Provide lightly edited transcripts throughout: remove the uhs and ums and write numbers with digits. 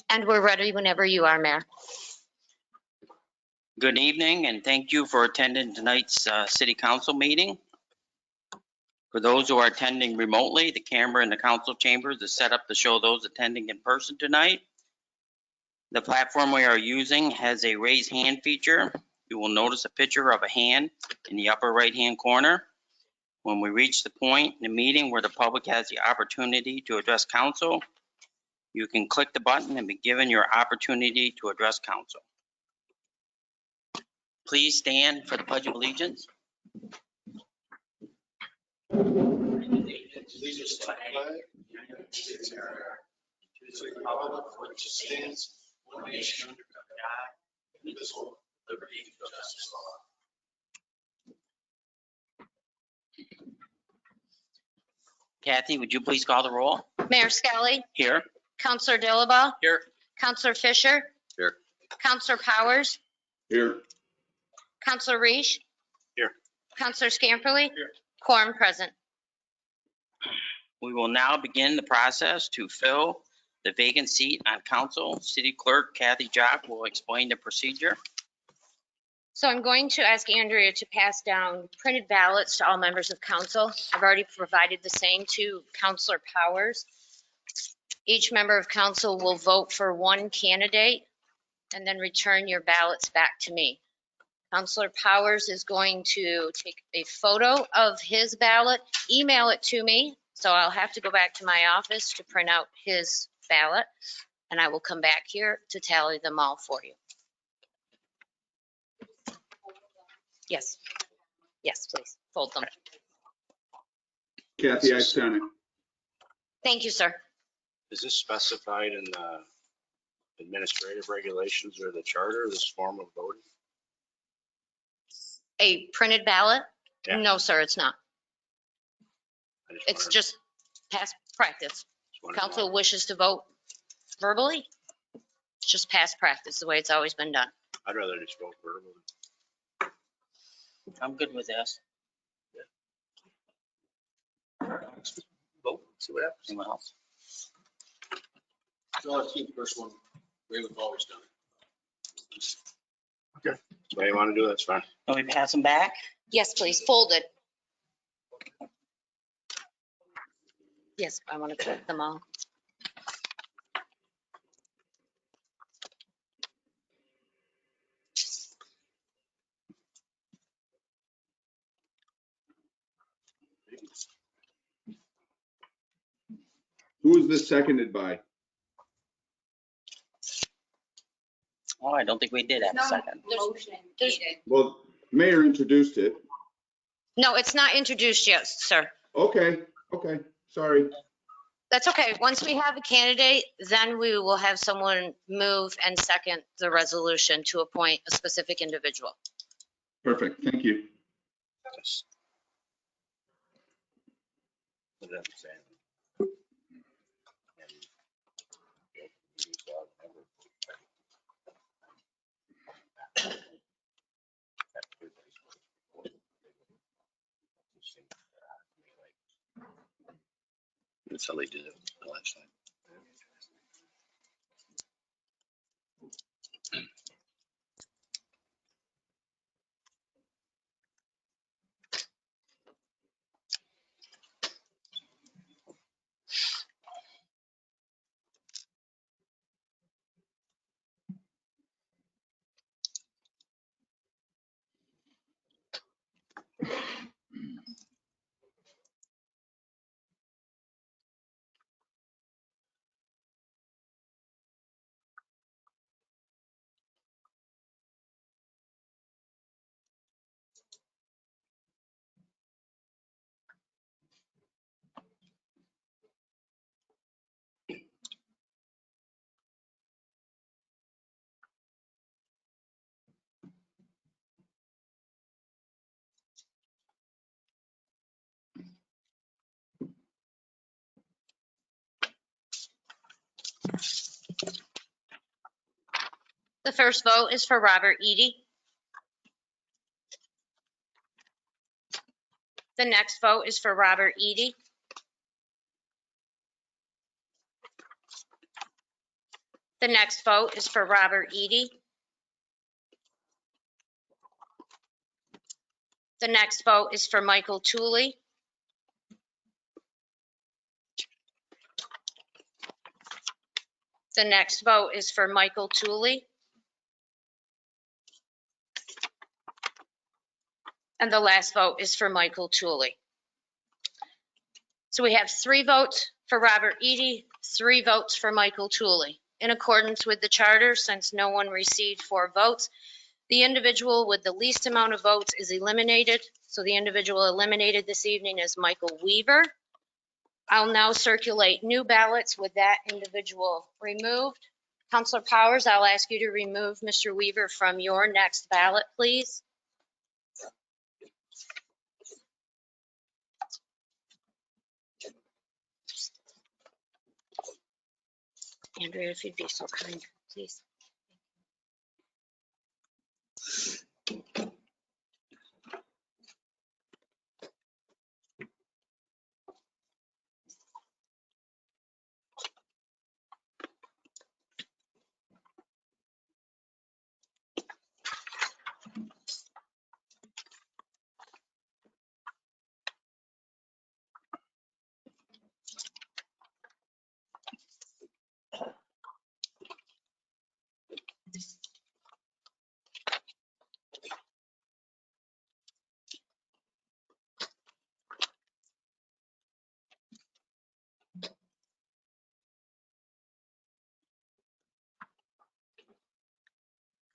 And we're ready whenever you are, Mayor. Good evening, and thank you for attending tonight's city council meeting. For those who are attending remotely, the camera in the council chambers is set up to show those attending in person tonight. The platform we are using has a raise hand feature. You will notice a picture of a hand in the upper right-hand corner. When we reach the point in the meeting where the public has the opportunity to address council, you can click the button and be given your opportunity to address council. Please stand for the Pledge of Allegiance. Allegiance to the flag, United States of America, to the republic for which it stands, one nation under God, indivisible, with liberty and justice for all. Kathy, would you please call the roll? Mayor Skelly, Here. Counselor Dilaba, Here. Counselor Fisher. Here. Counselor Powers, Here. Counselor Reish. Here. Counselor Scamperly. Here. Quorum present. We will now begin the process to fill the vacant seat on council. City Clerk Kathy Jock will explain the procedure. So I'm going to ask Andrea to pass down printed ballots to all members of council. I've already provided the same to Counselor Powers. Each member of council will vote for one candidate and then return your ballots back to me. Counselor Powers is going to take a photo of his ballot, email it to me. So I'll have to go back to my office to print out his ballot, and I will come back here to tally them all for you. Yes. Yes, please, fold them. Kathy, I sent it. Thank you, sir. Is this specified in the administrative regulations or the charter, this form of voting? A printed ballot? Yeah. No, sir, it's not. I just It's wondered- just past practice. just wondered Council why. wishes to vote verbally. It's just past practice, the way it's always been done. I'd rather just vote verbally. I'm good with this. Vote, see what happens. Anyone else? So let's keep the first one, the way we've always done it. What you want to do, that's fine. Can we pass them back? Yes, please, folded. Yes, I want to put them all. Who is this seconded by? Oh, I don't think we did have a second. There's- Well, Mayor introduced it. No, it's not introduced yet, sir. Okay, sorry. That's okay. Once we have a candidate, then we will have someone move and second the resolution to appoint a specific individual. Perfect, thank you. Yes. What does that say? That's how they did it the last time. The first vote is for Robert Eady. The next vote is for Robert Eady. The next vote is for Robert Eady. The next vote is for Michael Tooley. The next vote is for Michael Tooley. And the last vote is for Michael Tooley. So we have 3 votes for Robert Eady, 3 votes for Michael Tooley. In accordance with the charter, since no one received 4 votes, the individual with the least amount of votes is eliminated. So the individual eliminated this evening is Michael Weaver. I'll now circulate new ballots with that individual removed. Counselor Powers, I'll ask you to remove Mr. Weaver from your next ballot, please. Andrea, if you'd be so kind, please.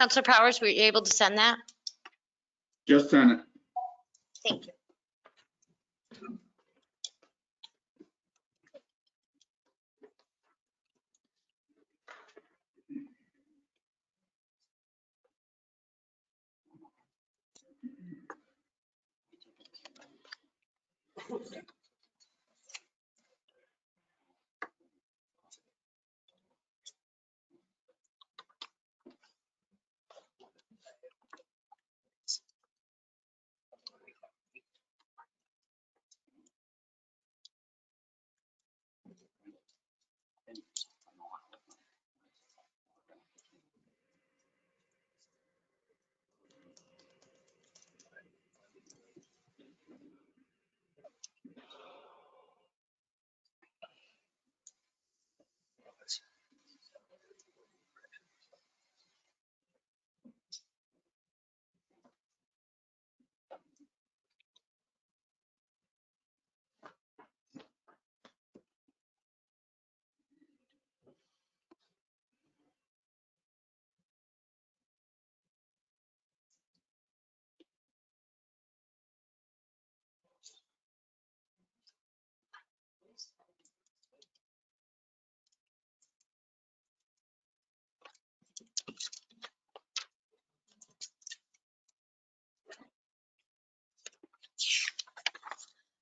Counselor Powers, were you able to send that? Just send it. Thank you.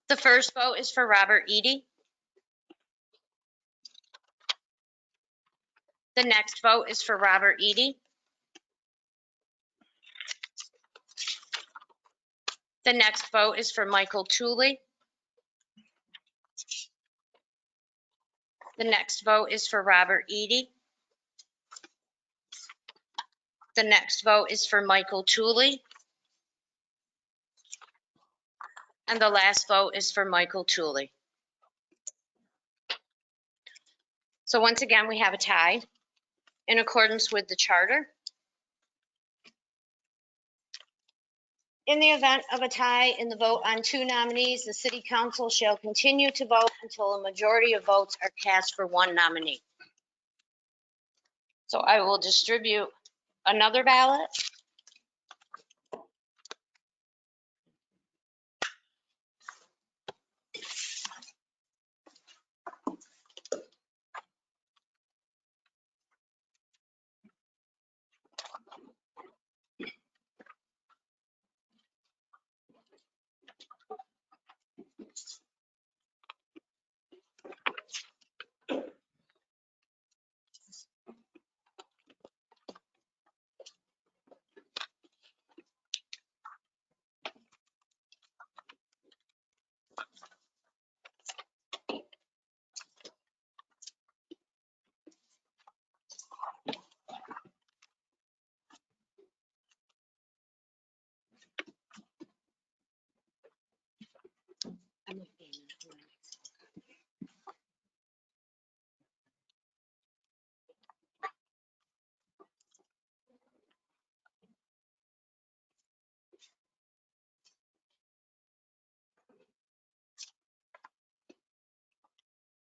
The first vote is for Robert Eady. The next vote is for Robert Eady. The next vote is for Michael Tooley. The next vote is for Robert Eady. The next vote is for Michael Tooley. And the last vote is for Michael Tooley. So once again, we have a tie in accordance with the charter. In the event of a tie in the vote on 2 nominees, the city council shall continue to vote until a majority of votes are cast for 1 nominee. So I will distribute another ballot.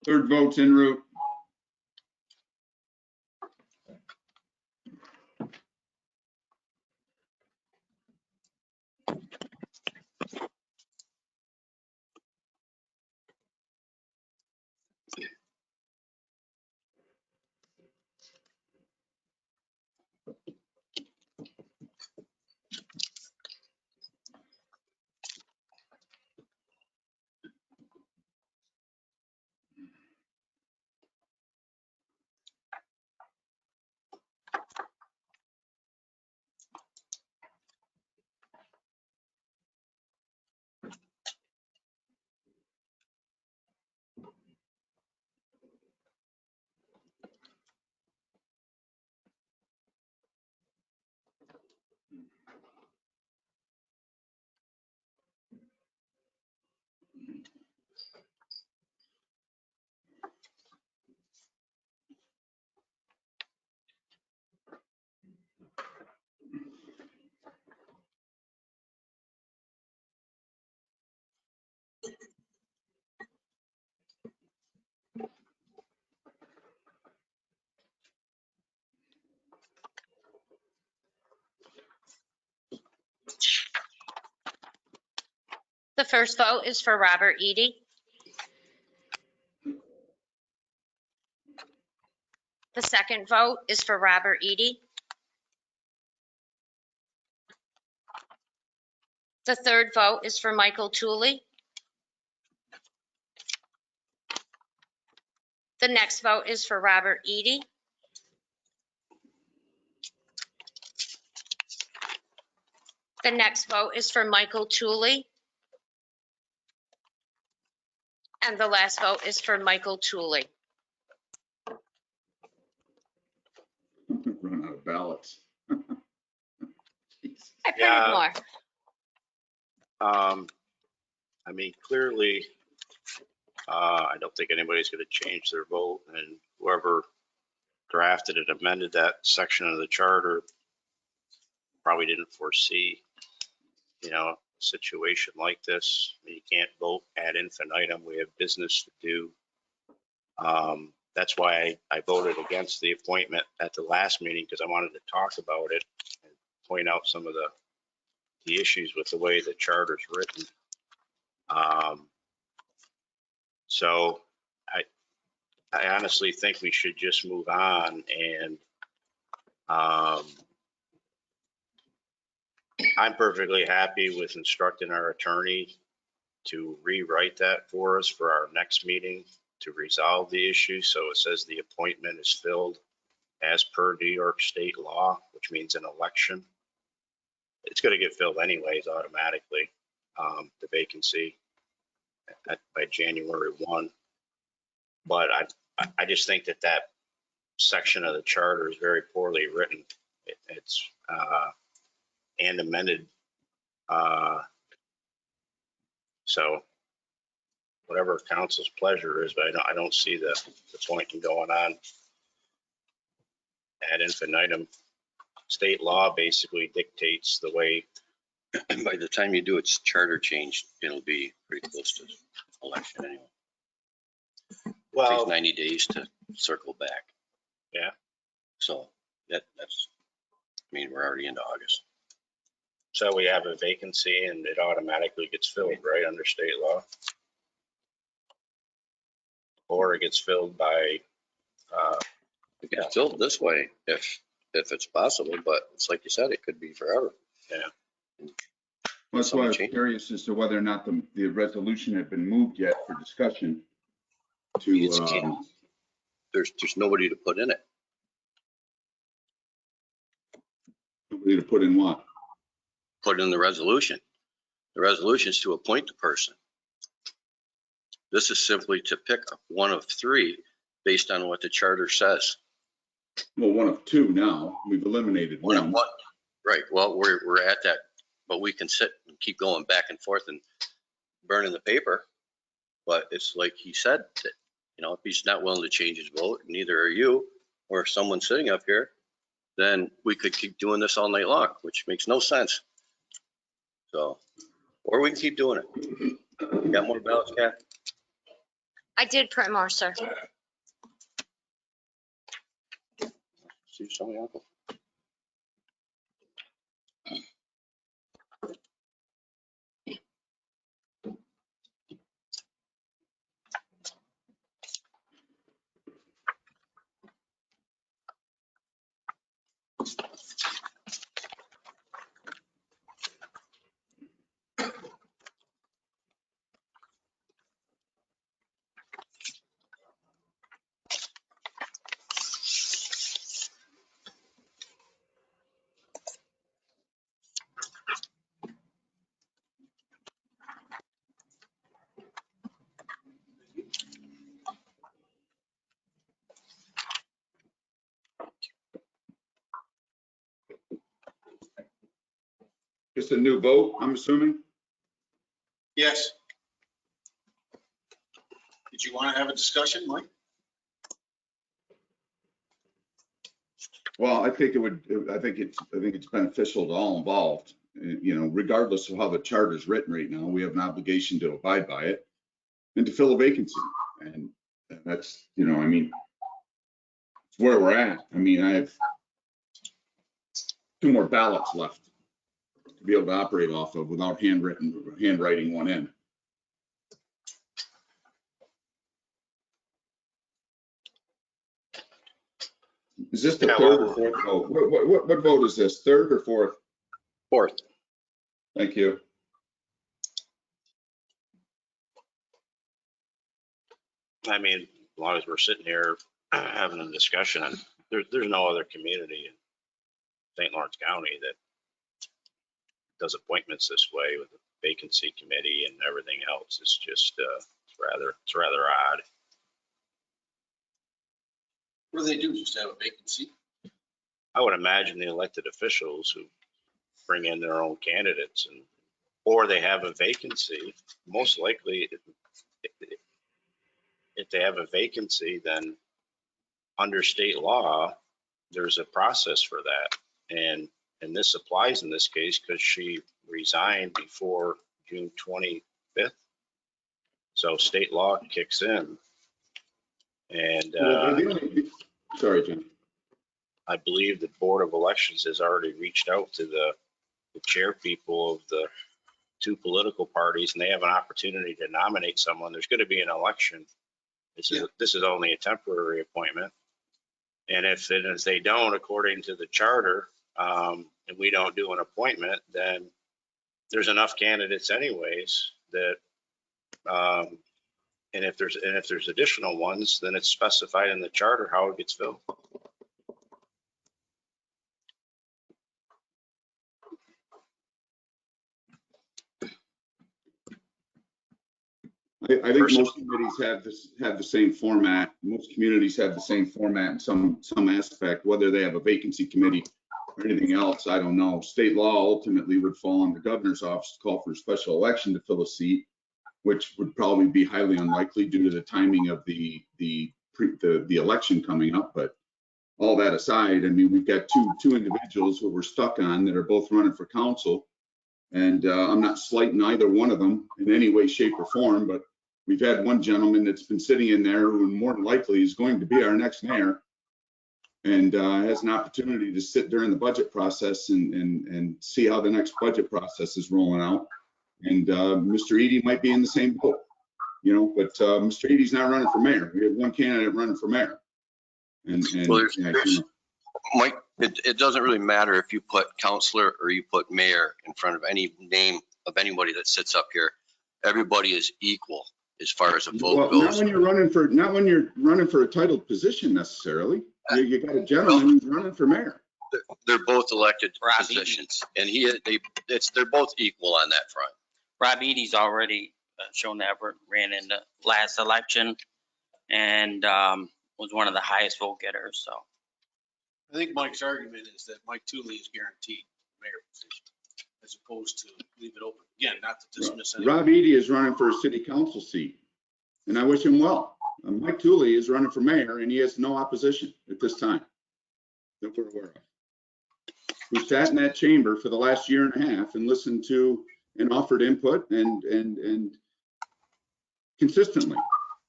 Third vote's en route. The first vote is for Robert Eady. The second vote is for Robert Eady. The third vote is for Michael Tooley. The next vote is for Robert Eady. The next vote is for Michael Tooley. And the last vote is for Michael Tooley. Run out of ballots. Jesus. I printed Yeah. more. I mean, clearly, I don't think anybody's going to change their vote, and whoever drafted and amended that section of the charter probably didn't foresee, a situation like this. You can't vote ad infinitum. We have business to do. That's why I voted against the appointment at the last meeting, because I wanted to talk about it and point out some of the issues with the way the charter's written. So I honestly think we should just move on, and I'm perfectly happy with instructing our attorney to rewrite that for us for our next meeting to resolve the issue. So it says the appointment is filled as per New York state law, which means an election. It's going to get filled anyways automatically, the vacancy by January 1. But I just think that section of the charter is very poorly written. It's and amended. So whatever council's pleasure is, but I don't see the point in going on ad infinitum. State law basically dictates the way. By the time you do its charter change, it'll be pretty close to election anyway. It Well, takes 90 days to circle back. Yeah. So that's, we're already into August. so we have a vacancy and it automatically gets filled, right, under state law? Or it gets filled by, It gets filled this way if it's possible, but it's like you said, it could be forever. That's why I was Somebody change- curious as to whether or not the resolution had been moved yet for discussion to, There's nobody to put in it. nobody to put in what? Put in the resolution. The resolution is to appoint the person. This is simply to pick one of three based on what the charter says. Well, one of two now. We've eliminated One of one. what? Right, well, we're at that, but we can sit and keep going back and forth and burning the paper. But it's like he said, that, if he's not willing to change his vote, neither are you, or someone sitting up here, then we could keep doing this all night long, which makes no sense. So, or we can keep doing it. Got more ballots, Kath? I did print more, sir. See something, Uncle? Just a new vote, I'm assuming? Yes. Did you want to have a discussion, Mike? Well, I think it's beneficial to all involved. You know, regardless of how the charter is written right now, we have an obligation to abide by it and to fill a vacancy. And that's, you know, I mean, it's where we're at. I mean, I have 2 more ballots left to be able to operate off of without handwriting one in. Is this the Yeah, 3rd well- or 4th vote? What vote is this, 3rd or 4th? 4th. Thank you. I mean, as long as we're sitting here having a discussion, and there's no other community in St. Lawrence County that does appointments this way with the vacancy committee and everything else. It's just, it's rather odd. What do they do? Just have a vacancy? I would imagine the elected officials who bring in their own candidates or they have a vacancy, most likely if they have a vacancy, then under state law, there's a process for that. And this applies in this case because she resigned before June 25th. So state law kicks in. And Sorry, Jim. I believe the Board of Elections has already reached out to the chair people of the 2 political parties, and they have an opportunity to nominate someone. There's going to be an election. This is only a temporary appointment. And if they don't, according to the charter, and we don't do an appointment, then there's enough candidates anyways that, and if there's additional ones, then it's specified in the charter how it gets filled. I think most committees have the same format. Most communities have the same format in some aspect, whether they have a vacancy committee or anything else, I don't know. State law ultimately would fall on the governor's office to call for a special election to fill a seat, which would probably be highly unlikely due to the timing of the election coming up. But all that aside, I mean, we've got two individuals who we're stuck on that are both running for council. And I'm not slighting either one of them in any way, shape, or form, but we've had one gentleman that's been sitting in there who more than likely is going to be our next mayor and has an opportunity to sit during the budget process and see how the next budget process is rolling out. And Mr. Eady might be in the same boat, you know, but Mr. Eady's not running for mayor. We have one candidate running for mayor. And Well, you know, Mike, it doesn't really matter if you put counselor or you put mayor in front of any name of anybody that sits up here. Everybody is equal as far as a vote well, goes. not when you're running for a titled position necessarily. You got a gentleman who's running for mayor. They're both elected Rob positions, and they're both equal on that front. Rob Eady's already shown that ran in the last election and was one of the highest vote getters. So I think Mike's argument is that Mike Tooley is guaranteed mayor position as opposed to leave it open. Again, not to dismiss any. Rob Eady is running for a city council seat, and I wish him well. Mike Tooley is running for mayor, and he has no opposition at this time that we're aware of. Who sat in that chamber for the last year and a half and listened to and offered input and consistently.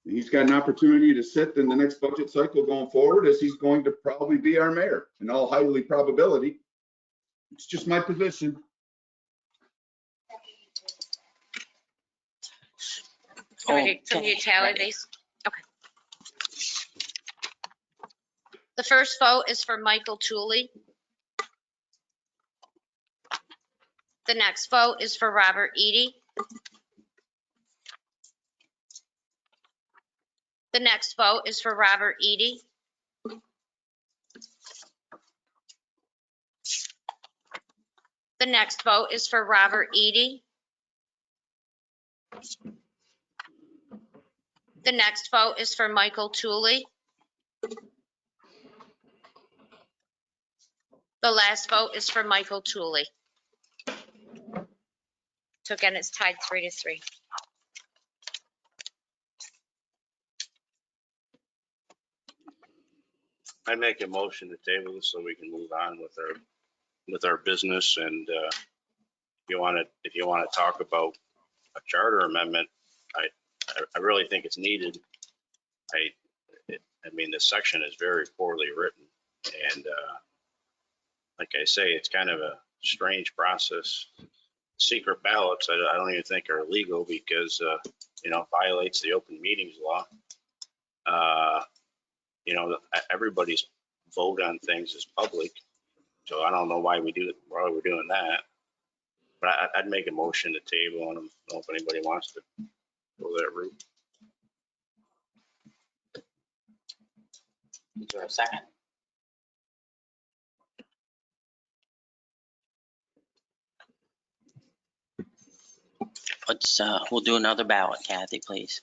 He's got an opportunity to sit in the next budget cycle going forward, as he's going to probably be our mayor in all highly probability. It's just my position. Can you tally these? Okay. The first vote is for Michael Tooley. The next vote is for Robert Eady. The next vote is for Robert Eady. The next vote is for Robert Eady. The next vote is for Michael Tooley. The last vote is for Michael Tooley. So again, it's tied 3-3. I make a motion to table this so we can move on with our business. And if you want to talk about a charter amendment, I really think it's needed. I mean, this section is very poorly written, and like I say, it's kind of a strange process. Secret ballots, I don't even think are legal because violates the open meetings law. Everybody's vote on things is public, so I don't know why we're doing that. But I'd make a motion to table, and I don't know if anybody wants to go that route. Is there a second? We'll do another ballot, Kathy, please.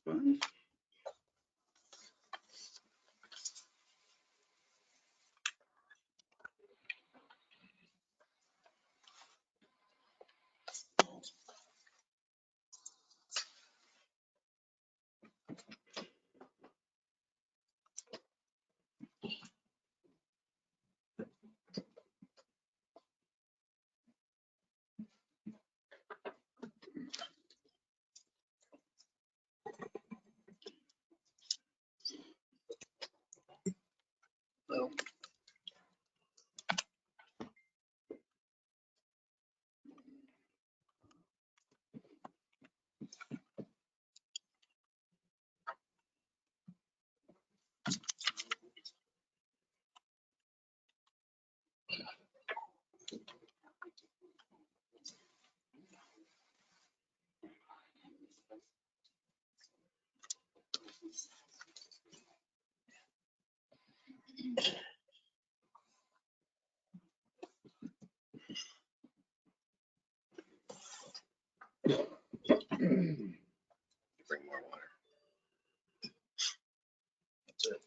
Fine. Bring more water. That's it.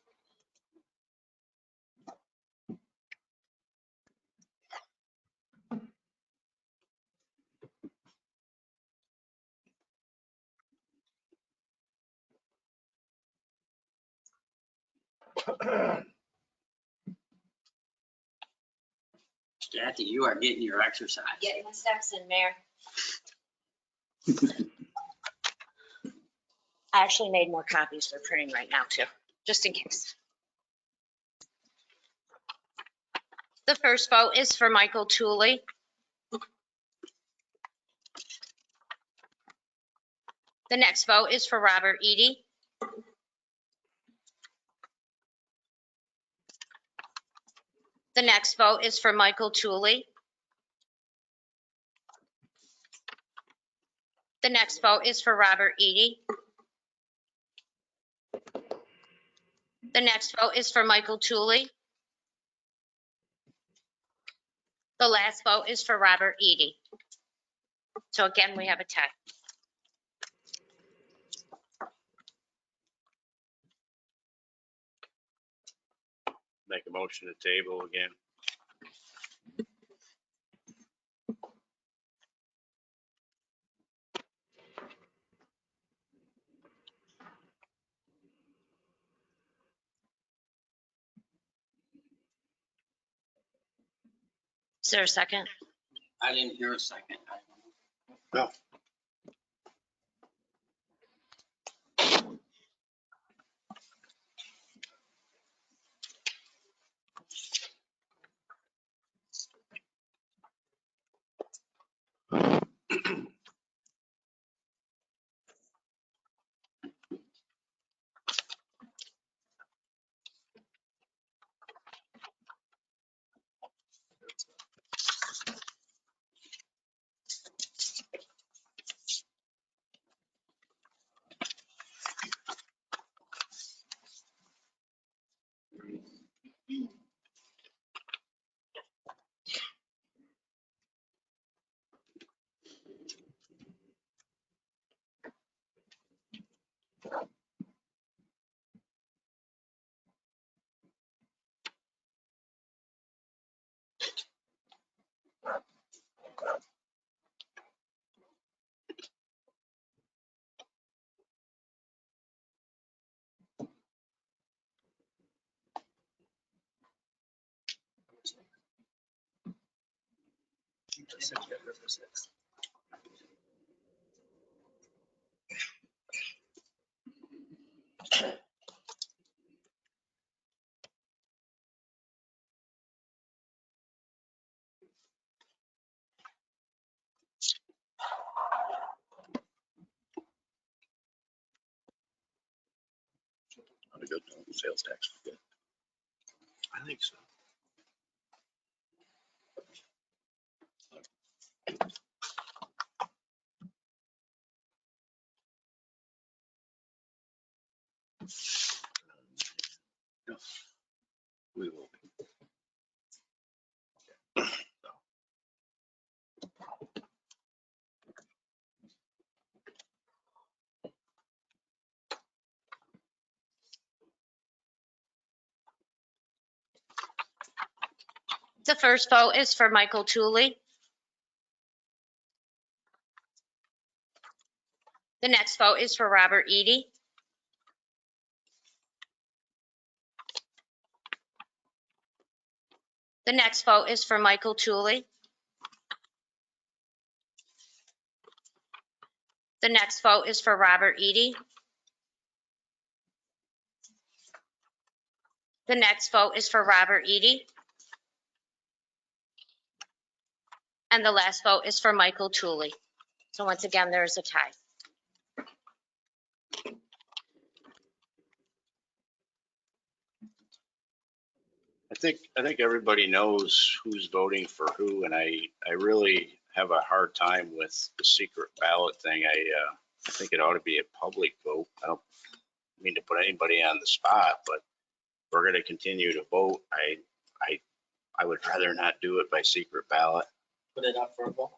Kathy, you are getting your exercise. Getting the steps in, Mayor. I actually made more copies for printing right now too, just in case. The first vote is for Michael Tooley. The next vote is for Robert Eady. The next vote is for Michael Tooley. The next vote is for Robert Eady. The next vote is for Michael Tooley. The last vote is for Robert Eady. So again, we have a tie. make a motion to table again. Is there a second? I didn't hear a second. No. Not a good sales tax. Good. I think so. We will. The first vote is for Michael Tooley. The next vote is for Robert Eady. The next vote is for Michael Tooley. The next vote is for Robert Eady. The next vote is for Robert Eady. And the last vote is for Michael Tooley. So once again, there is a tie. I think everybody knows who's voting for who, and I really have a hard time with the secret ballot thing. I think it ought to be a public vote. I don't mean to put anybody on the spot, but if we're going to continue to vote, I would rather not do it by secret ballot. Put it up for a vote.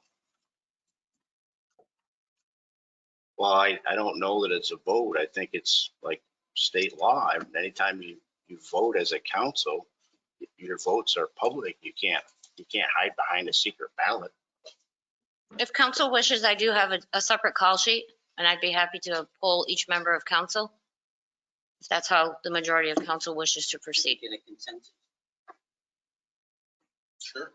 Well, I don't know that it's a vote. I think it's like state law. Anytime you vote as a council, your votes are public. You can't hide behind a secret ballot. If council wishes, I do have a separate call sheet, and I'd be happy to poll each member of council, if that's how the majority of council wishes to proceed. Get a consensus. Sure.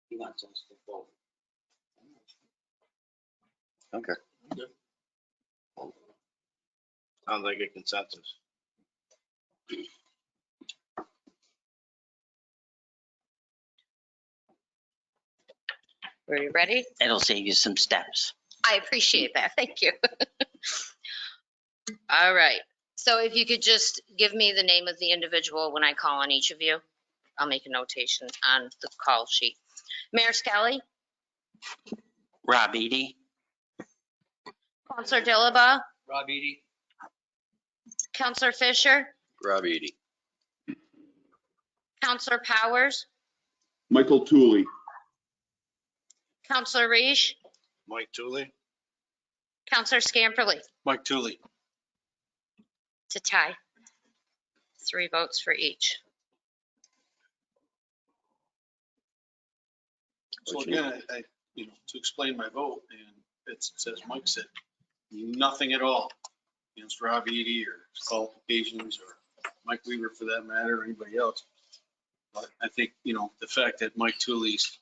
He wants us to vote. Okay. Sounds like a consensus. Are you ready? It'll save you some steps. I appreciate that. Thank you. All right. So if you could just give me the name of the individual when I call on each of you, I'll make a notation on the call sheet. Mayor Skelly, Rob Eady. Counselor Dilaba, Rob Eady. Counselor Fisher, Rob Eady. Counselor Powers, Michael Tooley. Counselor Reish, Mike Tooley? Counselor Scamperly. Mike Tooley. It's a tie. 3 votes for each. So again, to explain my vote, and it's as Mike said, nothing at all against Rob Eady or his qualifications or Mike Weaver for that matter, or anybody else. But I think, the fact that Mike Tooley's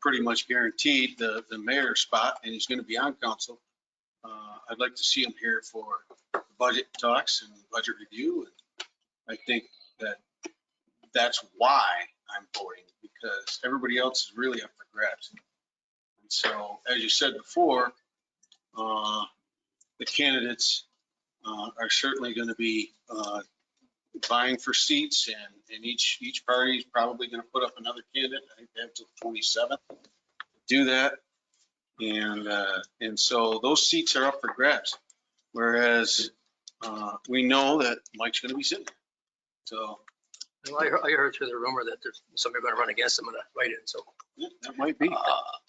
pretty much guaranteed the mayor spot and he's going to be on council, I'd like to see him here for the budget talks and budget review. And I think that's why I'm voting, because everybody else is really up for grabs. And so, as you said before, the candidates are certainly going to be vying for seats, and each party is probably going to put up another candidate. I think they have till 27th to do that. And so those seats are up for grabs, whereas we know that Mike's going to be sitting there. So Well, I heard through the rumor that there's somebody going to run against him in a write-in, so. yeah, that might be.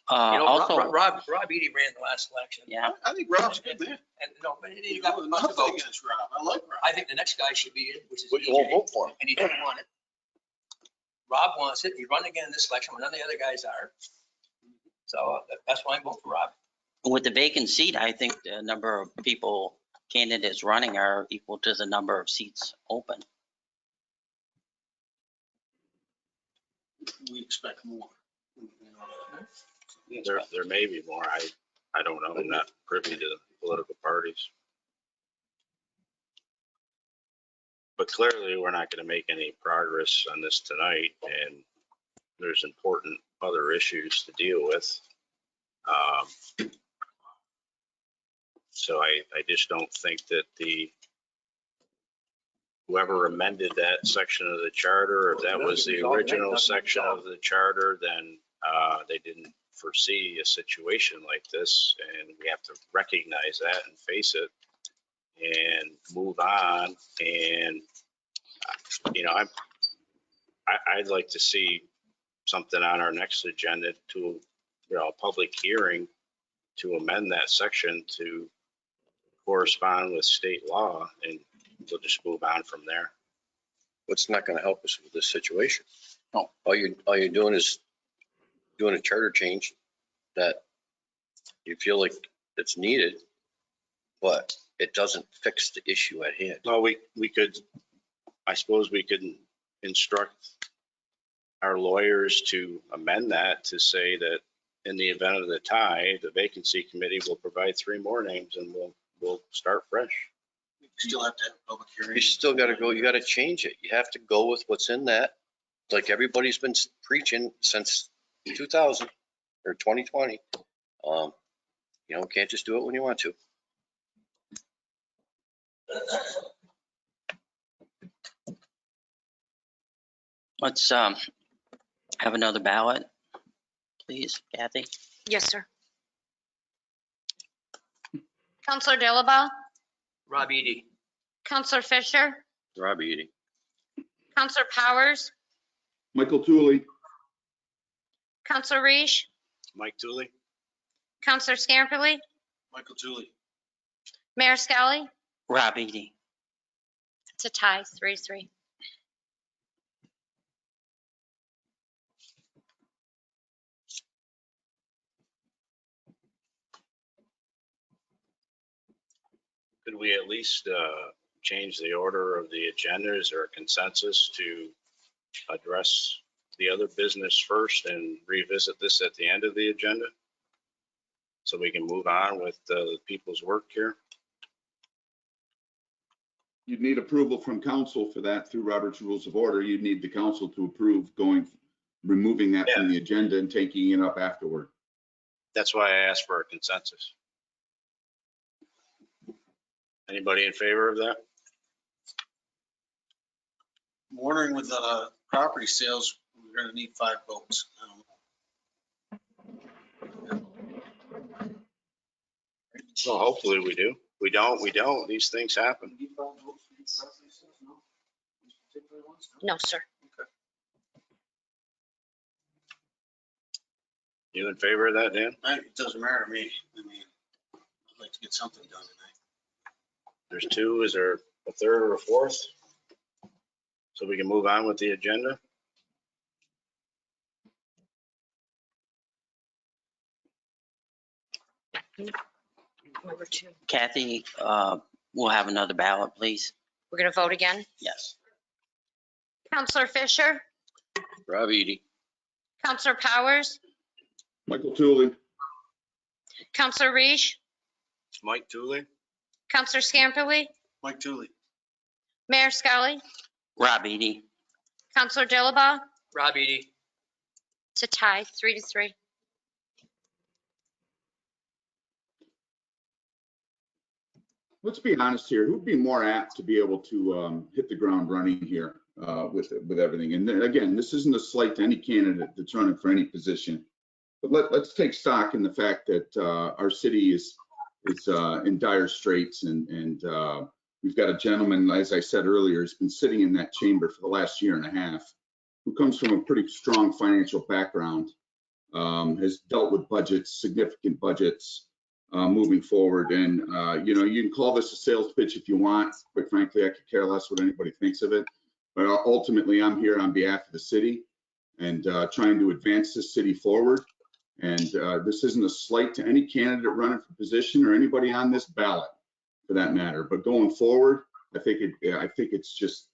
Also, Rob Eady ran the last election. yeah, I think Rob's good, man. And no, but he got the Nothing votes. against Rob. I like Rob. I think the next guy should be in, which is But you won't EJ, vote for him. and he didn't want it. Rob wants it. He run again in this election when none of the other guys are. So that's why I vote for Rob. with the vacant seat, I think the number of people, candidates running are equal to the number of seats open. We expect more. There may be more. I don't know. I'm not privy to political parties. But clearly, we're not going to make any progress on this tonight, and there's important other issues to deal with. So I just don't think that whoever amended that section of the charter, if that was the original section of the charter, then they didn't foresee a situation like this, and we have to recognize that and face it and move on. And I'd like to see something on our next agenda to a public hearing to amend that section to correspond with state law, and we'll just move on from there. What's not going to help us with this situation? No. All you're doing is doing a charter change that you feel like it's needed, but it doesn't fix the issue at hand. Well, we could, I suppose we could instruct our lawyers to amend that to say that in the event of the tie, the vacancy committee will provide 3 more names and we'll start fresh. You still have to have a public hearing. You still got to go, you got to change it. You have to go with what's in that, like everybody's been preaching since 2000 or 2020. Can't just do it when you want to. Let's have another ballot, please, Kathy. Yes, sir. Counselor Dilaba? Rob Eady. Counselor Fisher? Rob Eady. Counselor Powers? Michael Tooley, Counselor Reish? Mike Tooley? Counselor Scamperly? Michael Tooley. Mayor Skelly? Rob Eady. It's a tie, 3-3. Could we at least change the order of the agenda? Is there a consensus to address the other business first and revisit this at the end of the agenda? So we can move on with the people's work here? you'd need approval from council for that through Robert's Rules of Order. You'd need the council to approve removing that from the agenda and taking it up afterward. That's why I asked for a consensus. Anybody in favor of that? I'm wondering with property sales, we're going to need 5 votes. I don't know. Well, hopefully we do. We don't. These things happen. Do you need 5 votes for these property sales? No? These particular ones? No, sir. You in favor of that, Dan? It doesn't matter to me. I mean, I'd like to get something done tonight. There's 2. Is there a 3rd or a 4th? So we can move on with the agenda. Number 2. Kathy, we'll have another ballot, please. We're going to vote again. Yes. Counselor Fisher, Rob Eady. Counselor Powers, Michael Tooley, Counselor Reish, Mike Dooley. Counselor Scamperly, Mike Tooley. Mayor Skelly, Rob Eady. Counselor Dilaba. Rob Eady. It's a tie, 3-3. let's be honest here, who'd be more apt to be able to hit the ground running here with everything? And then, again, this isn't a slight to any candidate that's running for any position, but let's take stock in the fact that our city is in dire straits, and we've got a gentleman, as I said earlier, has been sitting in that chamber for the last year and a half, who comes from a pretty strong financial background, has dealt with budgets, significant budgets, moving forward. And, you can call this a sales pitch if you want. Quite frankly, I could care less what anybody thinks of it. But ultimately, I'm here on behalf of the city and trying to advance this city forward. And this isn't a slight to any candidate running for position or anybody on this ballot, for that matter. But going forward, I think it's just,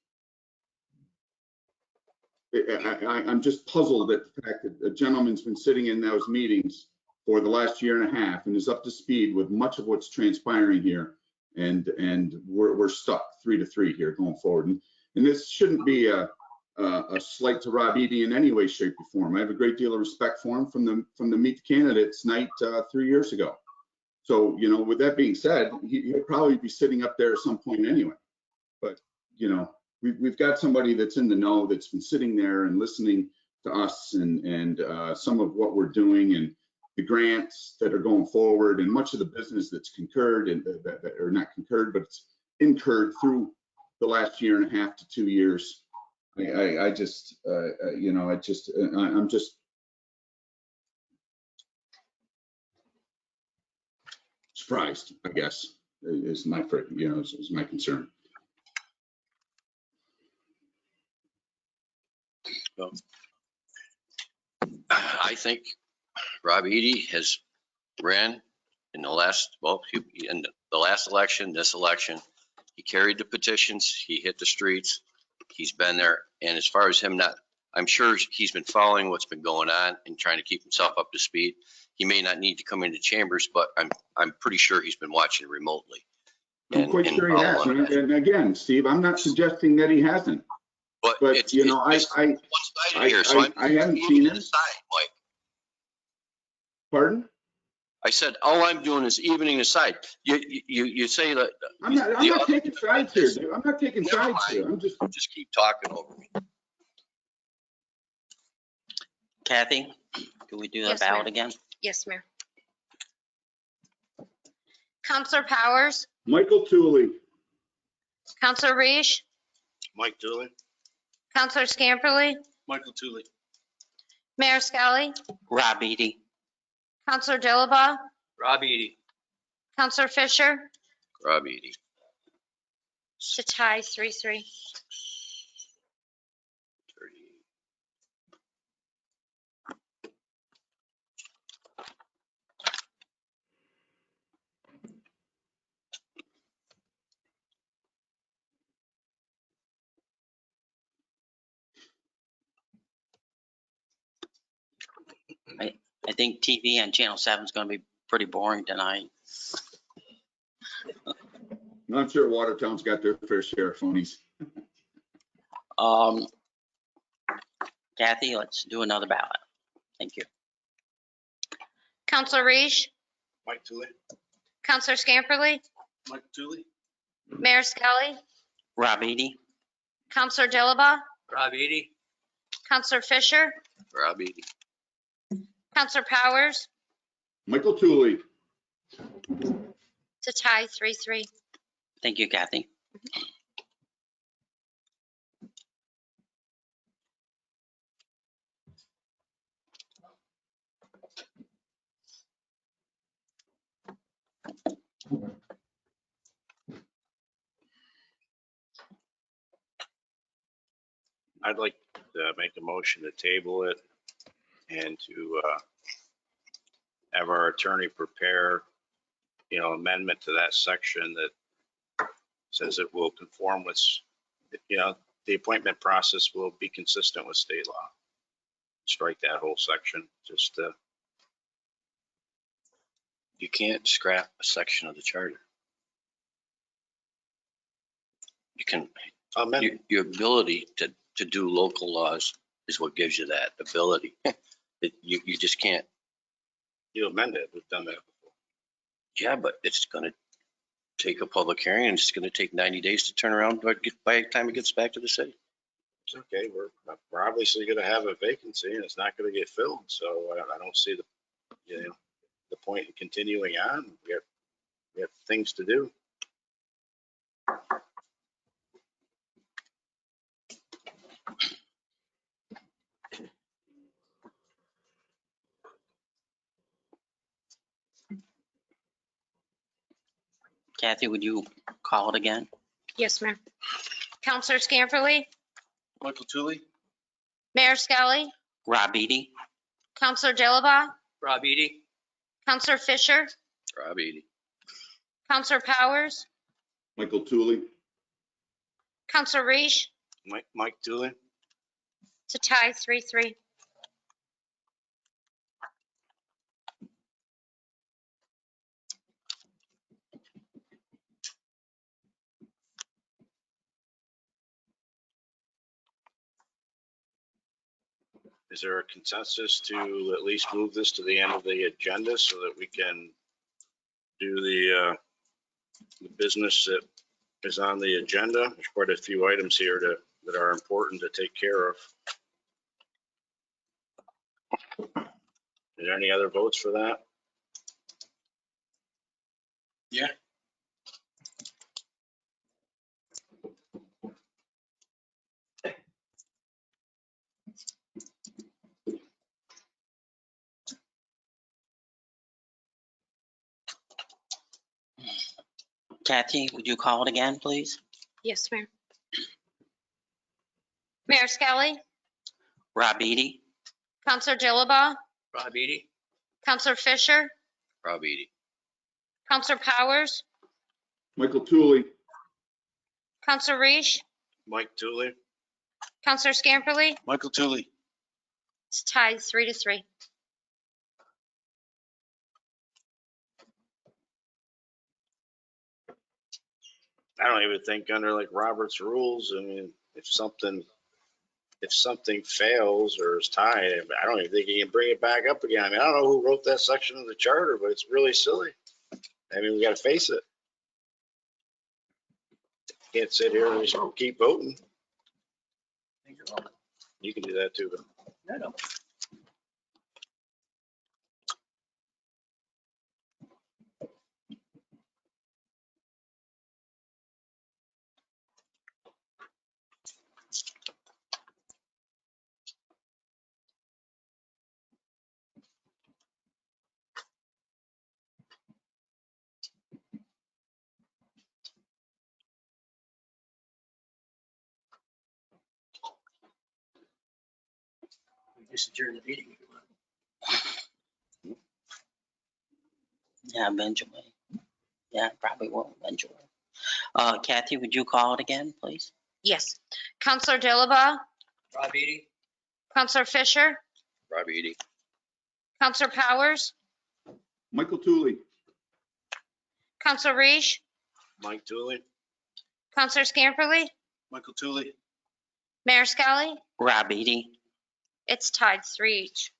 I'm just puzzled at the fact that a gentleman's been sitting in those meetings for the last year and a half and is up to speed with much of what's transpiring here. And we're stuck 3-3 here going forward. And this shouldn't be a slight to Rob Eady in any way, shape, or form. I have a great deal of respect for him from the Meet the Candidates night 3 years ago. So, with that being said, he'll probably be sitting up there at some point anyway. But, we've got somebody that's in the know, that's been sitting there and listening to us and some of what we're doing and the grants that are going forward and much of the business that's concurred and or not concurred, but it's incurred through the last year and a half to 2 years. I'm just surprised, I guess, is my concern. Well, I think Rob Eady has ran in the last, in the last election, this election. He carried the petitions, he hit the streets, he's been there. And as far as him I'm sure he's been following what's been going on and trying to keep himself up to speed. He may not need to come into chambers, but I'm pretty sure he's been watching remotely. I'm quite sure he has. And again, Steve, I'm not suggesting that he hasn't. But it's one-sided here, so I haven't seen it. Mike. Pardon? I said, all I'm doing is evening the side. You say that. I'm not taking sides here, dude. I'm not taking sides here. I'm just keep talking over me. Kathy, can we do the Yes, ballot ma'am. again? Yes, Mayor. Counselor Powers, Michael Tooley, Counselor Reish, Mike Dooley. Counselor Scamperly, Michael Tooley. Mayor Skelly, Rob Eady. Counselor Dilaba, Rob Eady. Counselor Fisher. Rob Eady. It's a tie, 3-3. I think TV on Channel 7 is going to be pretty boring tonight. I'm sure Watertown's got their fair share of phonies. Kathy, let's do another ballot. Thank you. Counselor Reish, Mike Tooley. Counselor Scamperly, Mike Tooley. Mayor Skelly, Rob Eady. Counselor Dilaba, Rob Eady. Counselor Fisher, Rob Eady. Counselor Powers. Michael Tooley. It's a tie, 3-3. Thank you, Kathy. I'd like to make a motion to table it and to have our attorney prepare, amendment to that section that says it will conform with, the appointment process will be consistent with state law. Strike that whole section, just, You can't scrap a section of the charter. You can, amend. your ability to do local laws is what gives you that ability. You just can't. You amend it. We've done that before. Yeah, but it's going to take a public hearing and it's going to take 90 days to turn around by the time it gets back to the city. It's okay. We're obviously going to have a vacancy and it's not going to get filled. So I don't see the point in continuing on. We have things to do. Kathy, would you call it again? Yes, ma'am. Counselor Scamperly, Michael Tully, Mayor Skelly, Rob Eady? Counselor Dilaba, Rob Eady, Counselor Fisher, Rob Eady. Counselor Powers, Michael Tully, Counselor Reish. Mike Dooley. It's a tie, 3-3. Is there a consensus to at least move this to the end of the agenda so that we can do the business that is on the agenda? There's quite a few items here that are important to take care of. Is there any other votes for that? Yeah. Kathy, would you call it again, please? Yes, ma'am. Mayor Skelly, Rob Eady? Counselor Dilaba, Rob Eady, Counselor Fisher, Rob Eady. Counselor Powers, Michael Tully, Counselor Reish, Mike Dooley. Counselor Scamperly. Michael Tully. It's tied 3-3. I don't even think under like Robert's rules, I mean, if something fails or is tied, I don't even think you can bring it back up again. I mean, I don't know who wrote that section of the charter, but it's really silly. I mean, we got to face it. Can't sit here and just keep voting. You can do that too, but I know. We just adjourned the meeting. Yeah, Benjamin. Yeah, probably will eventually. Kathy, would you call it again, please? Yes. Counselor Dilaba, Rob Eady, Counselor Fisher, Rob Eady. Counselor Powers, Michael Tully, Counselor Reish, Mike Dooley. Counselor Scamperly, Michael Tully. Mayor Skelly. Rob Eady? It's tied 3 each.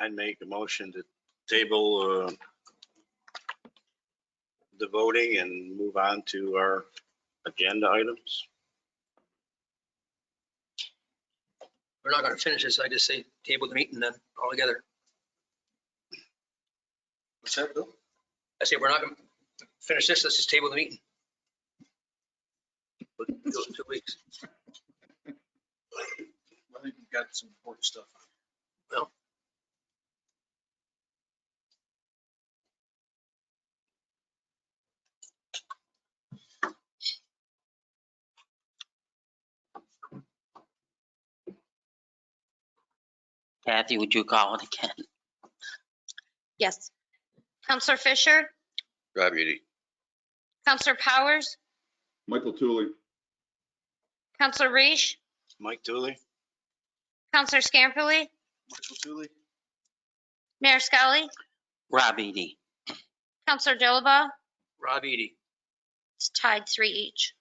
I'd make a motion to table the voting and move on to our agenda items. We're not gonna finish this. I just say table the meeting then altogether. What's that, Bill? I say we're not gonna finish this. Let's just table the meeting. Do it in 2 weeks. I think we've got some important stuff. Well, Kathy, would you call it again? Yes. Counselor Fisher, Rob Udi. Counselor Powers, Michael Tooley, Counselor Reish, Mike Dooley? Counselor Scamperly, Michael Tooley? Mayor Skelly, Rob Edy. Counselor Dilaba. Rob Edy. It's tied 3 each.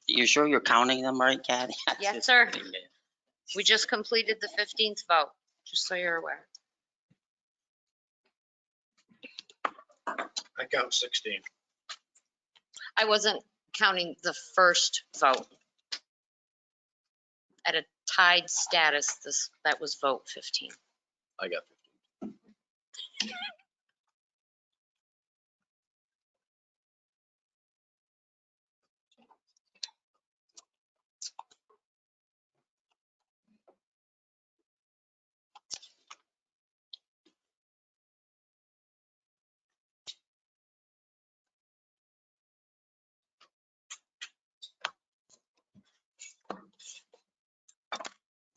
You're sure you're counting them right, Kathy? Yes, sir. We just completed the 15th vote, just so you're aware. I count 16. I wasn't counting the first vote. At a tied status, that was vote 15. I got 15.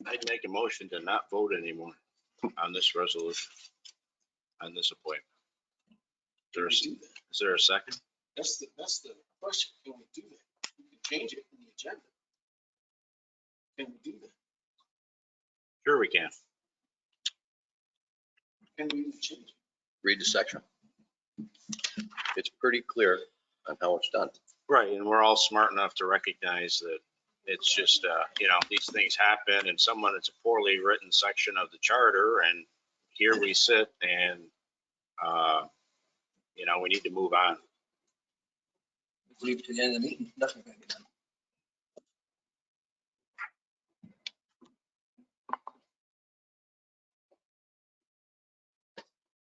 I'd make a motion to not vote anymore on this resolution, on this appointment. Is there a second? That's the question. Can we do that? We can change it in the agenda. Can we do that? Sure we can. Can we even change it? Read the section. It's pretty clear on how it's done. Right, and we're all smart enough to recognize that it's just, these things happen and it's a poorly written section of the charter and here we sit and, we need to move on. Leave it to the end of the meeting. Nothing's gonna get done.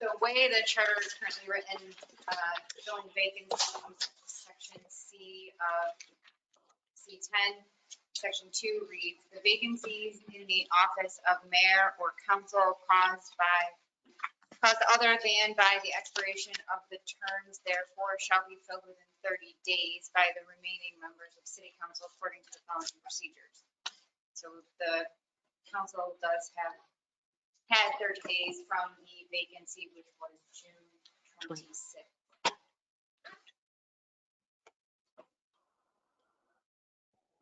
The way the charter is currently written, filling vacancies, section C of C10, section 2 reads, the vacancies in the office of mayor or council caused other than by the expiration of the terms therefore shall be filled within 30 days by the remaining members of city council according to the following procedures. So the council does have had 30 days from the vacancy, which was June 26th.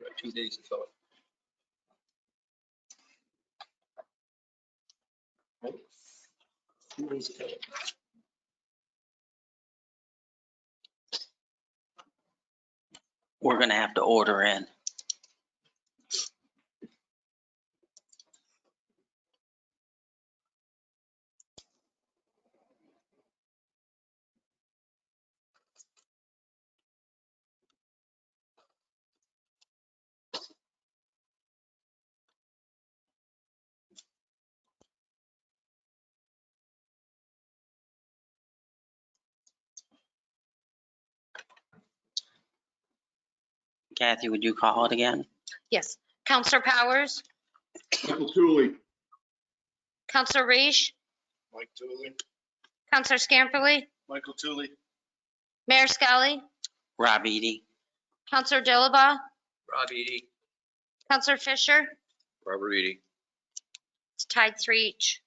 We have 2 days to fill it. Right? 2 days to fill it. We're gonna have to order in. Kathy, would you call it again? Yes. Counselor Powers, Michael Tooley, Counselor Reish, Mike Dooley? Counselor Scamperly, Michael Tooley? Mayor Skelly, Rob Edy. Counselor Dilaba, Rob Edy. Counselor Fisher. Robert Edy. It's tied 3 each.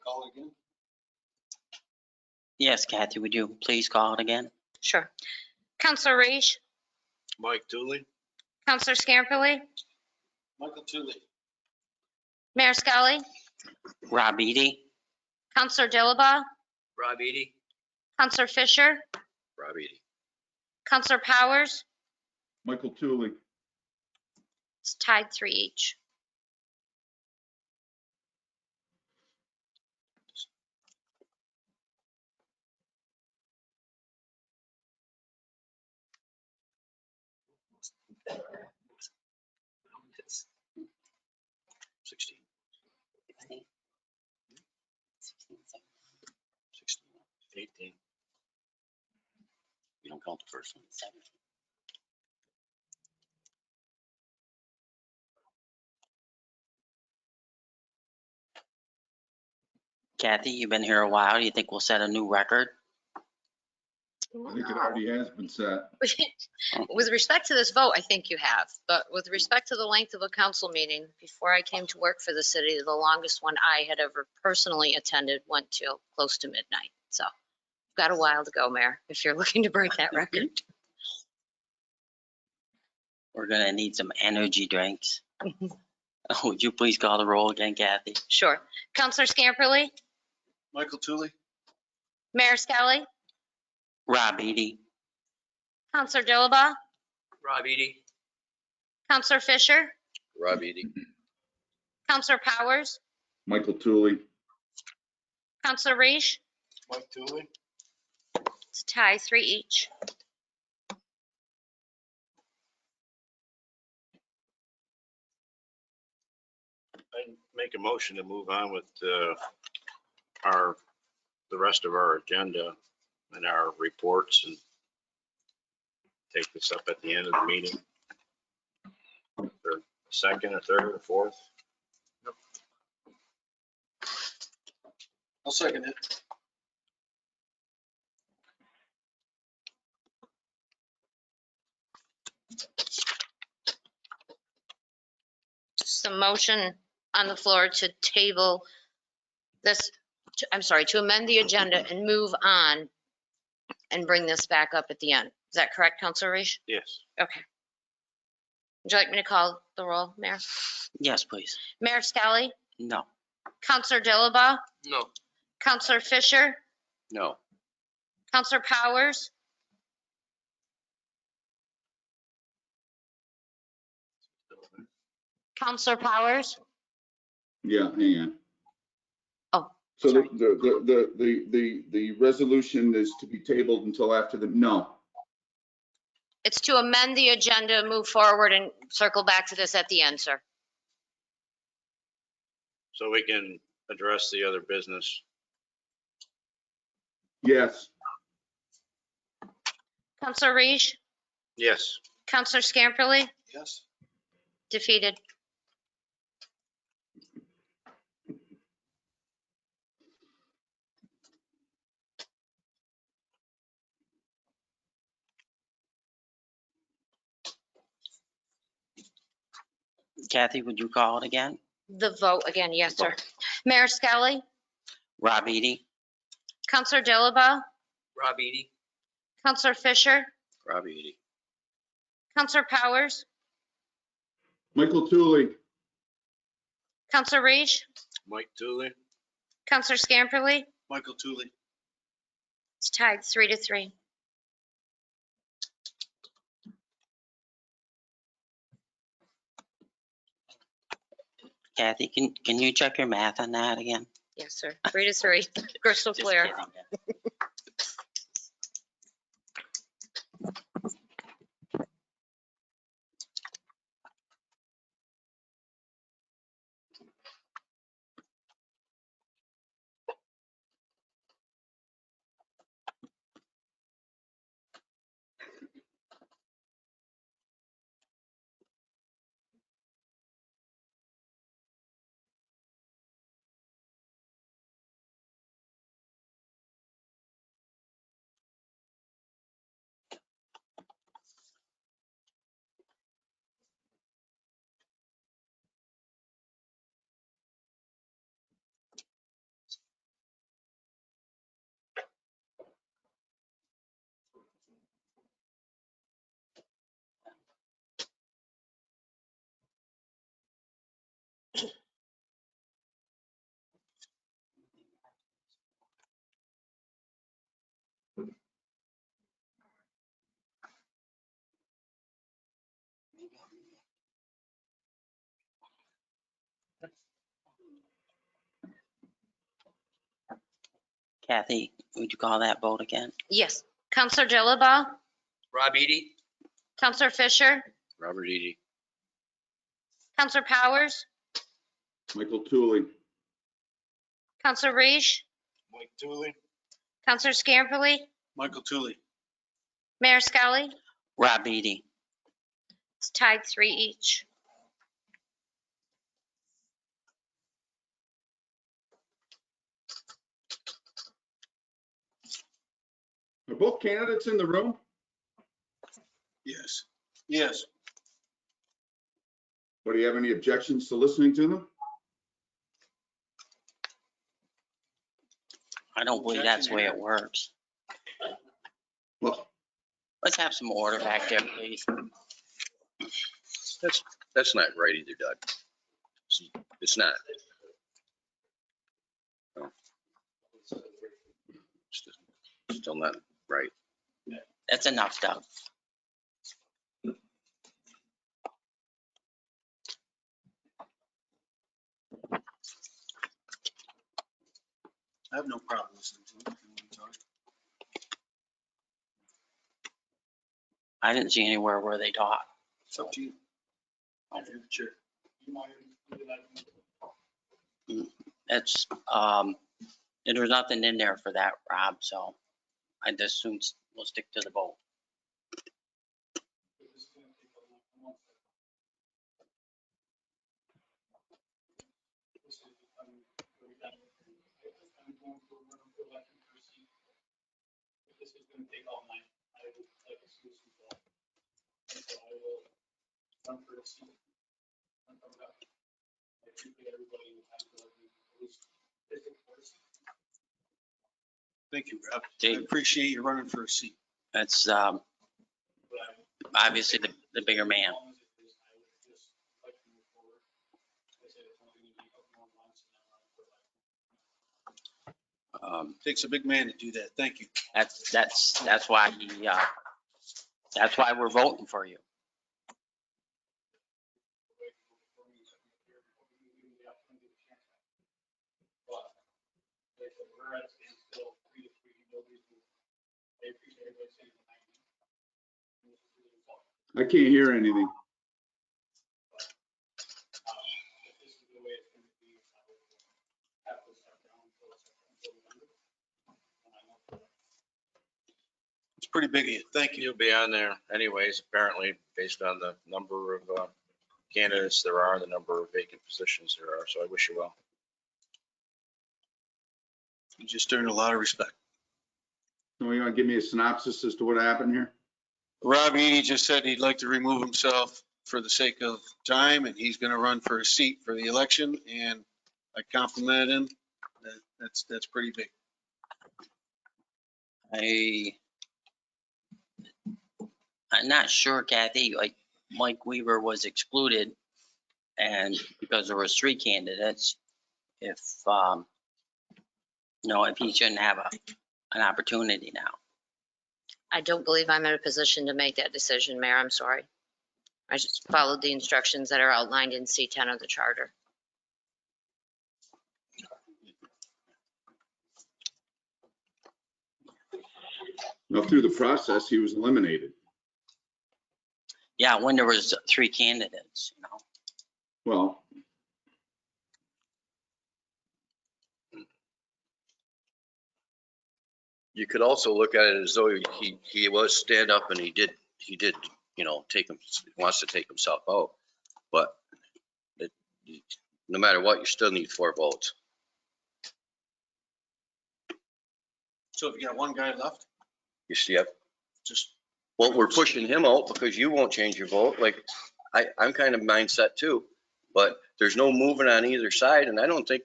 Call it again. Yes, Kathy, would you please call it again? Sure. Counselor Reese, Mike Dooley? Counselor Scamperly, Michael Tooley. Mayor Skelly, Rob Eady? Counselor Dilaba, Rob Eady, Counselor Fisher, Rob Eady. Counselor Powers. Michael Tooley. It's tied 3 each. It's 16. 18. You don't count the first one. 17. Kathy, you've been here a while. Do you think we'll set a new record? I think it already has been set. With respect to this vote, I think you have, but with respect to the length of a council meeting, before I came to work for the city, the longest one I had ever personally attended went till close to midnight. So got a while to go, Mayor, if you're looking to break that record. We're gonna need some energy drinks. Would you please call the roll again, Kathy? Sure. Counselor Scamperly, Michael Tooley. Mayor Skelly, Rob Eady? Counselor Dilaba, Rob Eady, Counselor Fisher, Rob Eady. Counselor Powers, Michael Tooley. Counselor Reese. Mike Tooley. It's tie 3 each. I make a motion to move on with the rest of our agenda and our reports and take this up at the end of the meeting. Or second or third or fourth. I'll second it. Just a motion on the floor to table this, I'm sorry, to amend the agenda and move on and bring this back up at the end. Is that correct, Counselor Reese? Yes. Okay. Would you like me to call the roll, Mayor? Yes, please. Mayor Skelly, No. Counselor Dilaba, no, Counselor Fisher, No. Counselor Powers, Counselor Powers. Yeah, hang on. Oh, So sorry. the resolution is to be tabled until after no. It's to amend the agenda, move forward and circle back to this at the end, sir. So we can address the other business. Yes. Counselor Reese, Yes. Counselor Scamperly, Yes. defeated. Kathy, would you call it again? The vote again, yes, sir. Mayor Skelly, Rob Eady? Counselor Dilaba, Rob Eady, Counselor Fisher, Rob Eady. Counselor Powers, Michael Tooley. Counselor Reese, Mike Dooley. Counselor Scamperly. Michael Tooley. It's tied 3-3. Kathy, can you check your math on that again? Yes, sir. 3-3. Crystal Just clear. kidding. Kathy, would you call that vote again? Yes. Counselor Dilaba, Rob Eady, Counselor Fisher, Robert Eady, Counselor Powers, Michael Tooley, Counselor Reish, Mike Tooley. Counselor Scamperly, Michael Tooley. Mayor Skelly. Rob Eady. It's tied 3 each. are both candidates in the room? Yes. Yes. Or do you have any objections to listening to them? I don't believe that's the way it works. Well, Let's have some order back there, please. That's not right either, Doug. It's not. No. Still not right. That's enough, Doug. I have no problem listening to him. I didn't see anywhere where they talk. It's up to you. You're the chair. It's, there was nothing in there for that, Rob, so I just assume we'll stick to the vote. This is going to take all night. I would like to see some thought. And so I will run for a seat. I think everybody will have to at least visit for a seat. Thank you, Rob. I Dave. appreciate you running for a seat. That's But I- obviously the bigger man. as long as it is, I would just like to move forward. I said it's only going to be a couple more months and then run for like. Takes a big man to do that. Thank you. That's why that's why we're voting for you. I can't hear anything. It's pretty big of you. Thank you. you'll be on there anyways, apparently, based on the number of candidates there are, the number of vacant positions there are. So I wish you well. You just earned a lot of respect. So you want to give me a synopsis as to what happened here? Rob Eady just said he'd like to remove himself for the sake of time, and he's going to run for a seat for the election, and I complimented him. That's pretty big. I'm not sure, Kathy, like Mike Weaver was excluded and because there was 3 candidates, if, if he shouldn't have an opportunity now. I don't believe I'm in a position to make that decision, Mayor. I'm sorry. I just followed the instructions that are outlined in C10 of the charter. Now, through the process, he was eliminated. Yeah, when there was 3 candidates, Well, You could also look at it as though he was stand up and he did, wants to take himself out. But no matter what, you still need 4 votes. So if you got one guy left, You see, just, well, we're pushing him out because you won't change your vote. Like, I'm kind of mindset too, but there's no moving on either side. And I don't think,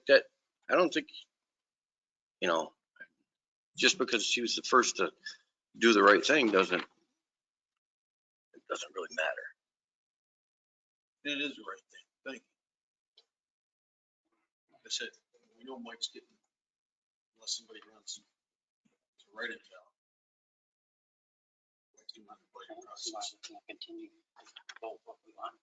just because she was the first to do the right thing doesn't really matter. it is the right thing. Thank you. Like I said, we know Mike's getting, unless somebody runs to write it down. Continue. Vote what we want.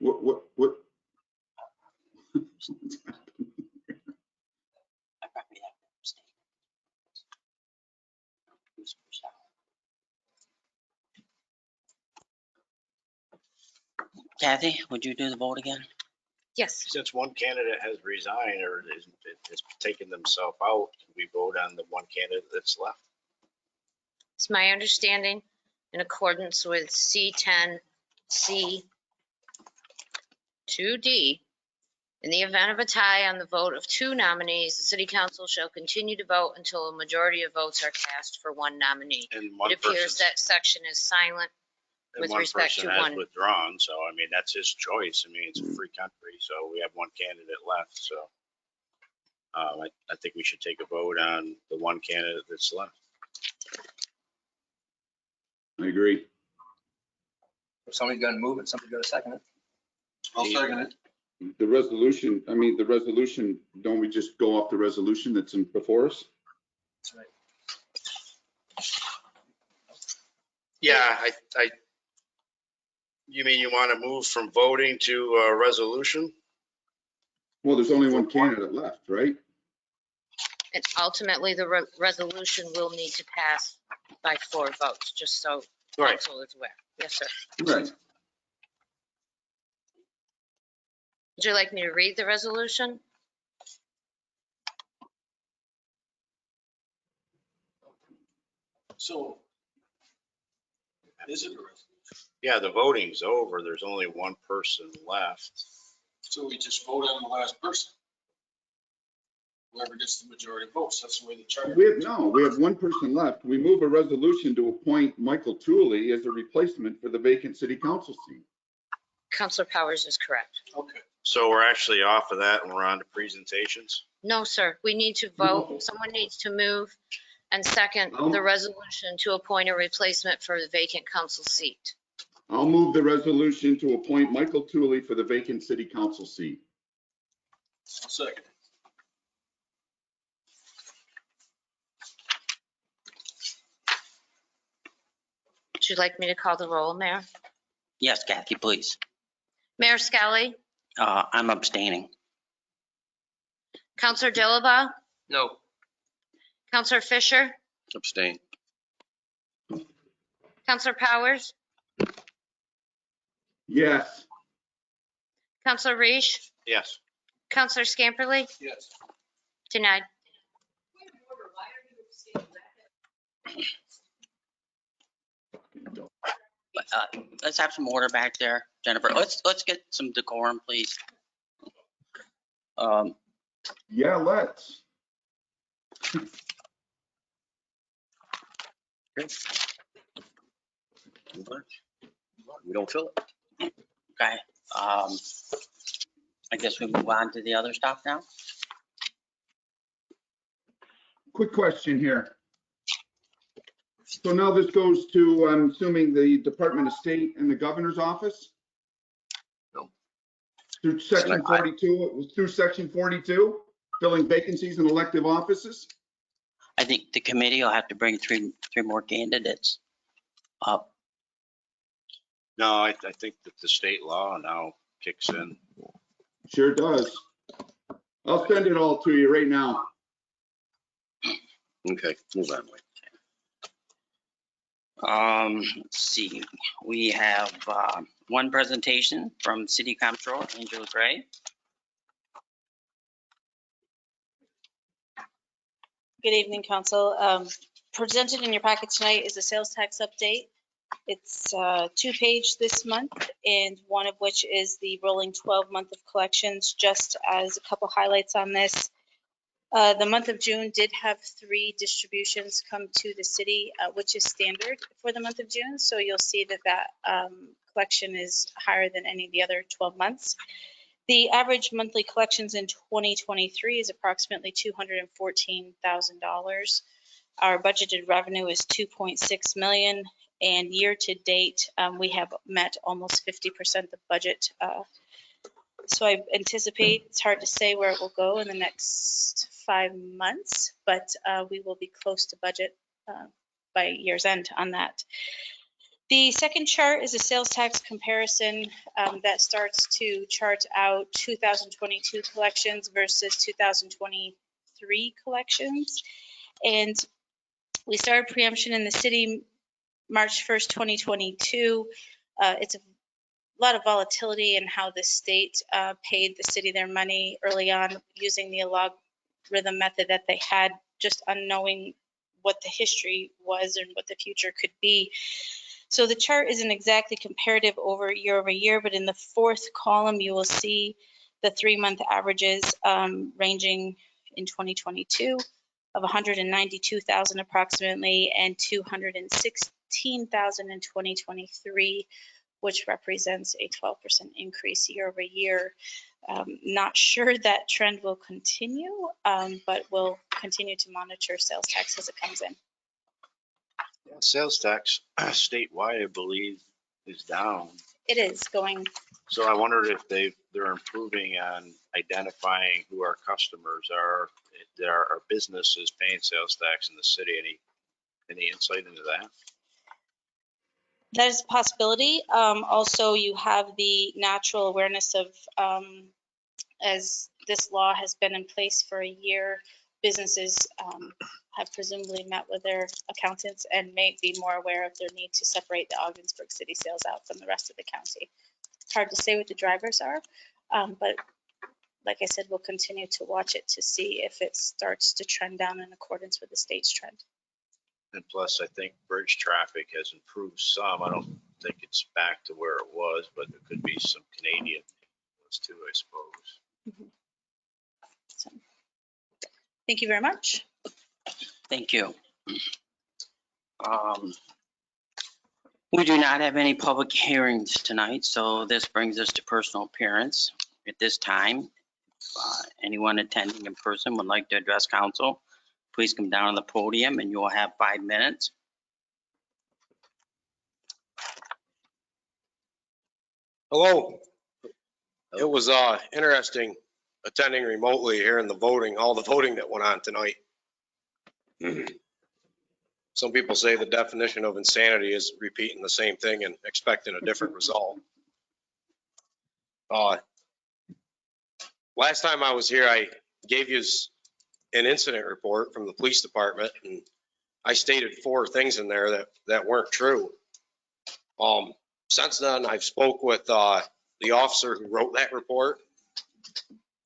What? Kathy, would you do the vote again? Yes, Since one candidate has resigned or is taken themselves out, can we vote on the one candidate that's left? it's my understanding in accordance with C10, C2D. In the event of a tie on the vote of two nominees, the city council shall continue to vote until a majority of votes are cast for one nominee. And one It appears person, that section is silent. and with one respect person to has one. withdrawn, so I mean, that's his choice. I mean, it's a free country, so we have one candidate left, so. I think we should take a vote on the one candidate that's left. I agree. If somebody's gonna move it, somebody's gonna second it. I'll second it. The resolution, don't we just go off the resolution that's before us? That's right. Yeah, you mean you want to move from voting to a resolution? Well, there's only one candidate left, right? And ultimately, the resolution will need to pass by 4 votes, just so Right. council is aware. Yes, sir. Right. Would you like me to read the resolution? So is it a resolution? Yeah, the voting's over. There's only one person left. So we just vote on the last person. Whoever gets the majority of votes, that's the way the charter. We have one person left. We move a resolution to appoint Michael Tooley as a replacement for the vacant city council seat. Counselor Powers is correct. Okay. So we're actually off of that and we're on to presentations. No, sir, we need to No. vote. Someone needs to move and second I'll- the resolution to appoint a replacement for the vacant council seat. I'll move the resolution to appoint Michael Tooley for the vacant city council seat. I'll second it. Would you like me to call the roll, Mayor? Yes, Kathy, please. Mayor Skelly, I'm abstaining. Counselor Dilaba, No. Counselor Fisher, Abstain. Counselor Powers, Yes. Counselor Reish, Yes. Counselor Scamperly, Yes. denied. Let's have some order back there, Jennifer. Let's get some decorum, please. Yeah, let's. We don't fill it. Okay. I guess we move on to the other stuff now. Quick question here. So now this goes to, I'm assuming, the Department of State and the Governor's Office? No. Through section 42, it was through section 42, filling vacancies in elective offices? I think the committee will have to bring three more candidates up. No, I think that the state law now kicks in. Sure does. I'll send it all to you right now. Okay, move on. Mike. Let's see, we have one presentation from City Comptroller Angela Gray. Good evening, Council. Presented in your packet tonight is a sales tax update. It's 2-page this month, and one of which is the rolling 12-month of collections. Just as a couple highlights on this, the month of June did have 3 distributions come to the city, which is standard for the month of June. So you'll see that collection is higher than any of the other 12 months. The average monthly collections in 2023 is approximately $214,000. Our budgeted revenue is $2.6 million, and year to date, we have met almost 50% of the budget. So I anticipate, it's hard to say where it will go in the next 5 months, but we will be close to budget by year's end on that. The second chart is a sales tax comparison that starts to chart out 2022 collections versus 2023 collections. And we started preemption in the city March 1st, 2022. It's a lot of volatility in how the state paid the city their money early on using the logarithm method that they had, just unknowing what the history was and what the future could be. So the chart isn't exactly comparative over year, but in the fourth column, you will see the 3-month averages ranging in 2022 of 192,000 approximately and 216,000 in 2023, which represents a 12% increase year over year. Not sure that trend will continue, but we'll continue to monitor sales tax as it comes in. Sales tax statewide, I believe, is down. It is going. So I wondered if they're improving on identifying who our customers are. If there are businesses paying sales tax in the city. Any insight into that? That is a possibility. Also, you have the natural awareness of, as this law has been in place for a year, businesses have presumably met with their accountants and may be more aware of their need to separate the Ogdensburg city sales out from the rest of the county. Hard to say what the drivers are, but like I said, we'll continue to watch it to see if it starts to trend down in accordance with the state's trend. And plus, I think bridge traffic has improved some. I don't think it's back to where it was, but there could be some Canadian ones too, I suppose. So, thank you very much. Thank you. We do not have any public hearings tonight, so this brings us to personal appearance. At this time, anyone attending in person would like to address council, please come down to the podium and you will have 5 minutes. Hello. It was interesting attending remotely here in the voting, all the voting that went on tonight. Some people say the definition of insanity is repeating the same thing and expecting a different result. Last time I was here, I gave you an incident report from the police department, and I stated 4 things in there that weren't true. Since then, I've spoke with the officer who wrote that report,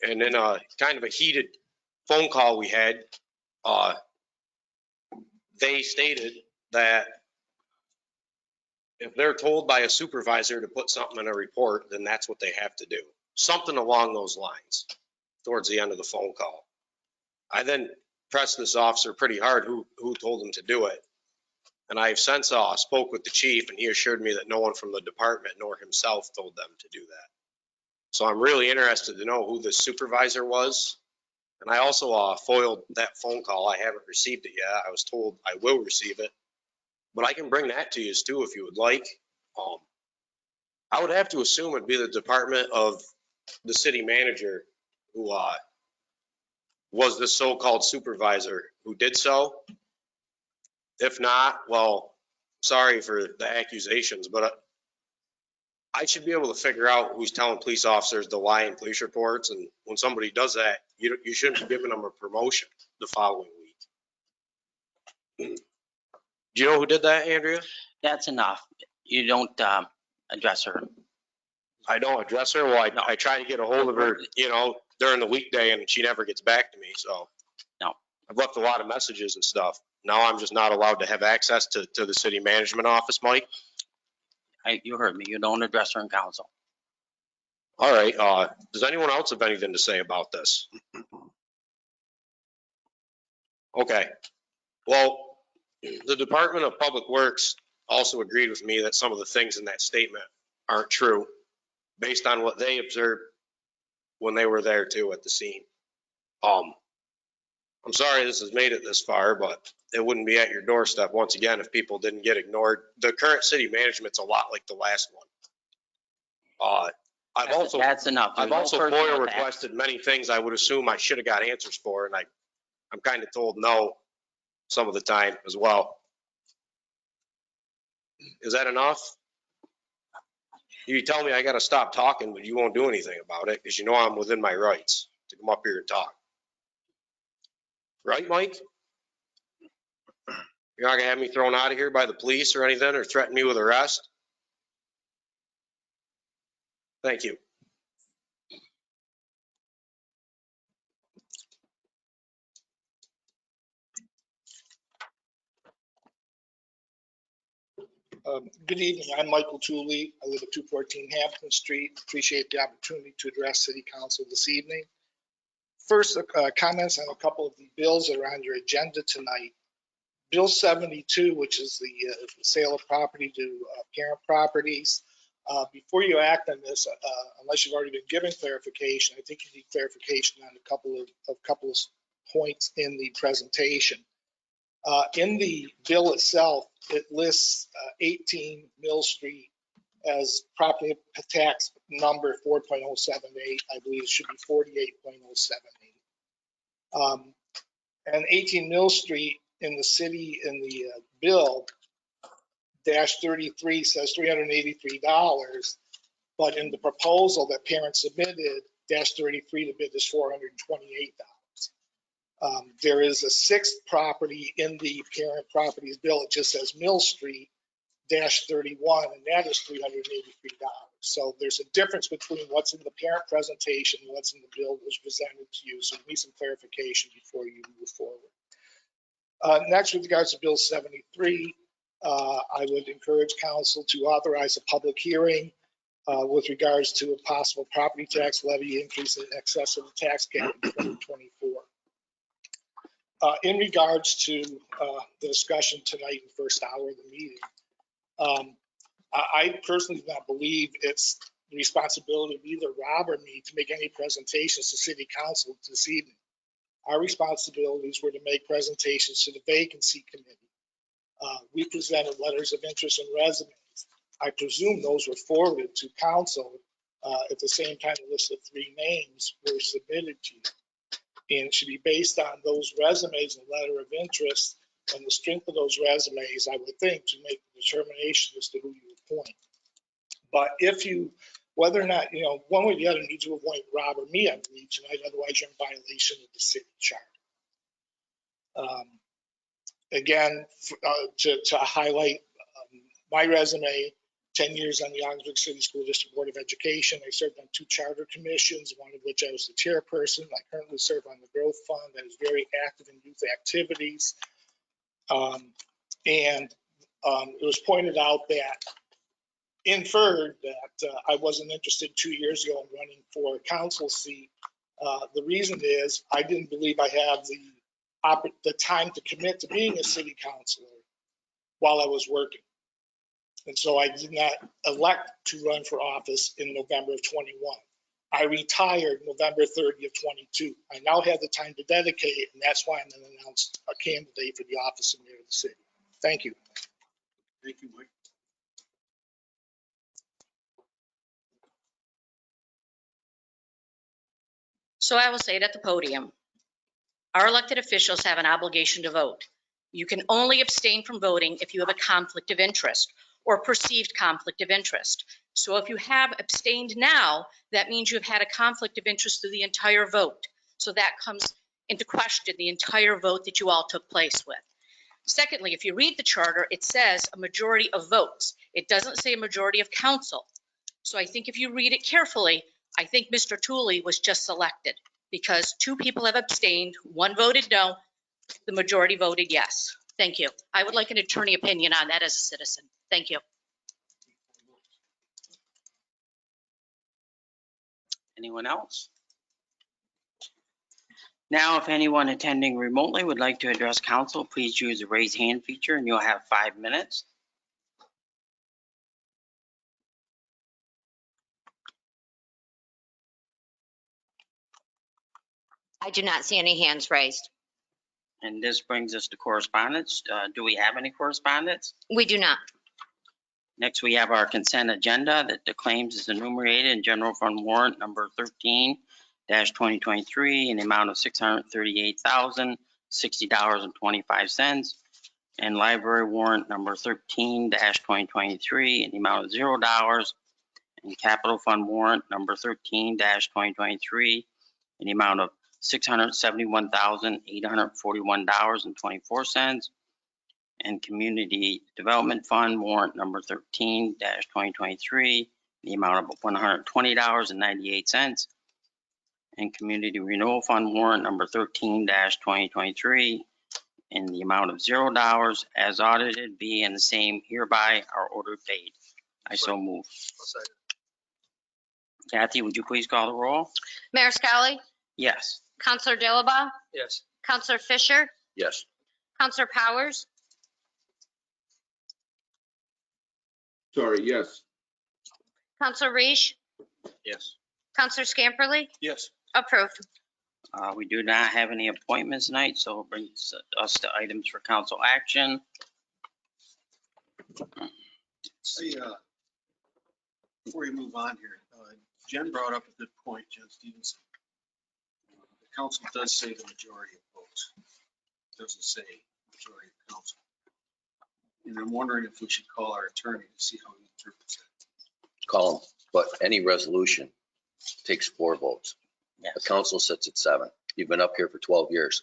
and in a kind of a heated phone call we had, they stated that if they're told by a supervisor to put something in a report, then that's what they have to do. Something along those lines towards the end of the phone call. I then pressed this officer pretty hard who told him to do it. And I have since spoke with the chief, and he assured me that no one from the department nor himself told them to do that. So I'm really interested to know who the supervisor was. And I also foiled that phone call. I haven't received it yet. I was told I will receive it, but I can bring that to you too if you would like. I would have to assume it'd be the department of the city manager who was the so-called supervisor who did so. If not, well, sorry for the accusations, but I should be able to figure out who's telling police officers to lie in police reports. And when somebody does that, you shouldn't be giving them a promotion the following week. Do you know who did that, Andrea? That's enough. You don't address her. I don't address her. Well, I try to get a hold of her, during the weekday, and she never gets back to me. So no, I've left a lot of messages and stuff. Now I'm just not allowed to have access to the city management office, Mike. You heard me. You don't address her in council. All right. Does anyone else have anything to say about this? Okay. Well, the Department of Public Works also agreed with me that some of the things in that statement aren't true based on what they observed when they were there too at the scene. I'm sorry this has made it this far, but it wouldn't be at your doorstep once again if people didn't get ignored. The current city management's a lot like the last one. That's enough. I've also FOIA requested many things I would assume I should have got answers for, and I'm kind of told no some of the time as well. Is that enough? You tell me I gotta stop talking, but you won't do anything about it because you know I'm within my rights to come up here and talk. Right, Mike? You're not gonna have me thrown out of here by the police or anything or threaten me with arrest? Thank you. Good evening. I'm Michael Tooley. I live at 214 Hampton Street. Appreciate the opportunity to address City Council this evening. First, comments on a couple of the bills that are on your agenda tonight. Bill 72, which is the sale of property to parent properties. Before you act on this, unless you've already been given clarification, I think you need clarification on a couple of points in the presentation. In the bill itself, it lists 18 Mill Street as property tax number 4.078. I believe it should be 48.078. And 18 Mill Street in the city, in the bill, -33 says $383, but in the proposal that parents submitted, -33, the bid is $428. There is a sixth property in the parent properties bill. It just says Mill Street -31, and that is $383. So there's a difference between what's in the parent presentation and what's in the bill that was presented to you. So we need some clarification before you move forward. Next, with regards to Bill 73, I would encourage council to authorize a public hearing with regards to a possible property tax levy increase in excess of the tax cap in 2024. In regards to the discussion tonight in the first hour of the meeting, I personally do not believe it's the responsibility of either Rob or me to make any presentations to City Council this evening. Our responsibilities were to make presentations to the Vacancy Committee. We presented letters of interest and resumes. I presume those were forwarded to council at the same time a list of 3 names were submitted to you. And it should be based on those resumes and letter of interest and the strength of those resumes, I would think, to make the determination as to who you appoint. But if you, whether or not, one way or the other, need to appoint Rob or me, I believe, tonight, otherwise you're in violation of the city charter. Again, to highlight my resume, 10 years on the Augsburg City School District Board of Education. I served on 2 charter commissions, one of which I was the chairperson. I currently serve on the Growth Fund that is very active in youth activities. It was pointed out that, inferred that I wasn't interested 2 years ago in running for a council seat. The reason is I didn't believe I have the time to commit to being a city councilor while I was working. And so I did not elect to run for office in November of 21. I retired November 30 of 22. I now have the time to dedicate, and that's why I'm an announced a candidate for the office of mayor of the city. Thank you. Thank you, Mike. So I will say it at the podium. Our elected officials have an obligation to vote. You can only abstain from voting if you have a conflict of interest or perceived conflict of interest. So if you have abstained now, that means you have had a conflict of interest through the entire vote. So that comes into question the entire vote that you all took place with. Secondly, if you read the charter, it says a majority of votes. It doesn't say a majority of council. So I think if you read it carefully, I think Mr. Tooley was just selected because 2 people have abstained, 1 voted no, the majority voted yes. Thank you. I would like an attorney opinion on that as a citizen. Thank you. Anyone else? Now, if anyone attending remotely would like to address council, please use the raise hand feature and you'll have 5 minutes. I do not see any hands raised. And this brings us to correspondence. Do we have any correspondence? We do not. Next, we have our consent agenda that the claims is enumerated in general fund warrant number 13-2023 in the amount of $638,060.25. and library warrant number 13-2023 in the amount of $0, and capital fund warrant number 13-2023 in the amount of $671,841.24, and community development fund warrant number 13-2023 in the amount of $120.98, and community renewal fund warrant number 13-2023 in the amount of $0 as audited, be and the same hereby are ordered paid. I so move. Kathy, would you please call the roll? Mayor Skelly, Yes. Counselor Dilaba, Yes. Counselor Fisher, Yes. Counselor Powers, Sorry, yes. Counselor Reese, Yes. Counselor Scamperly, Yes. approved. We do not have any appointments tonight, so it brings us to items for council action. Before you move on here, Jen brought up a good point, Jen Stevenson. The council does say the majority of votes. It doesn't say majority of council. And I'm wondering if we should call our attorney to see how he interprets it. Call them, but any resolution takes 4 votes. The Yes. council sits at 7. You've been up here for 12 years.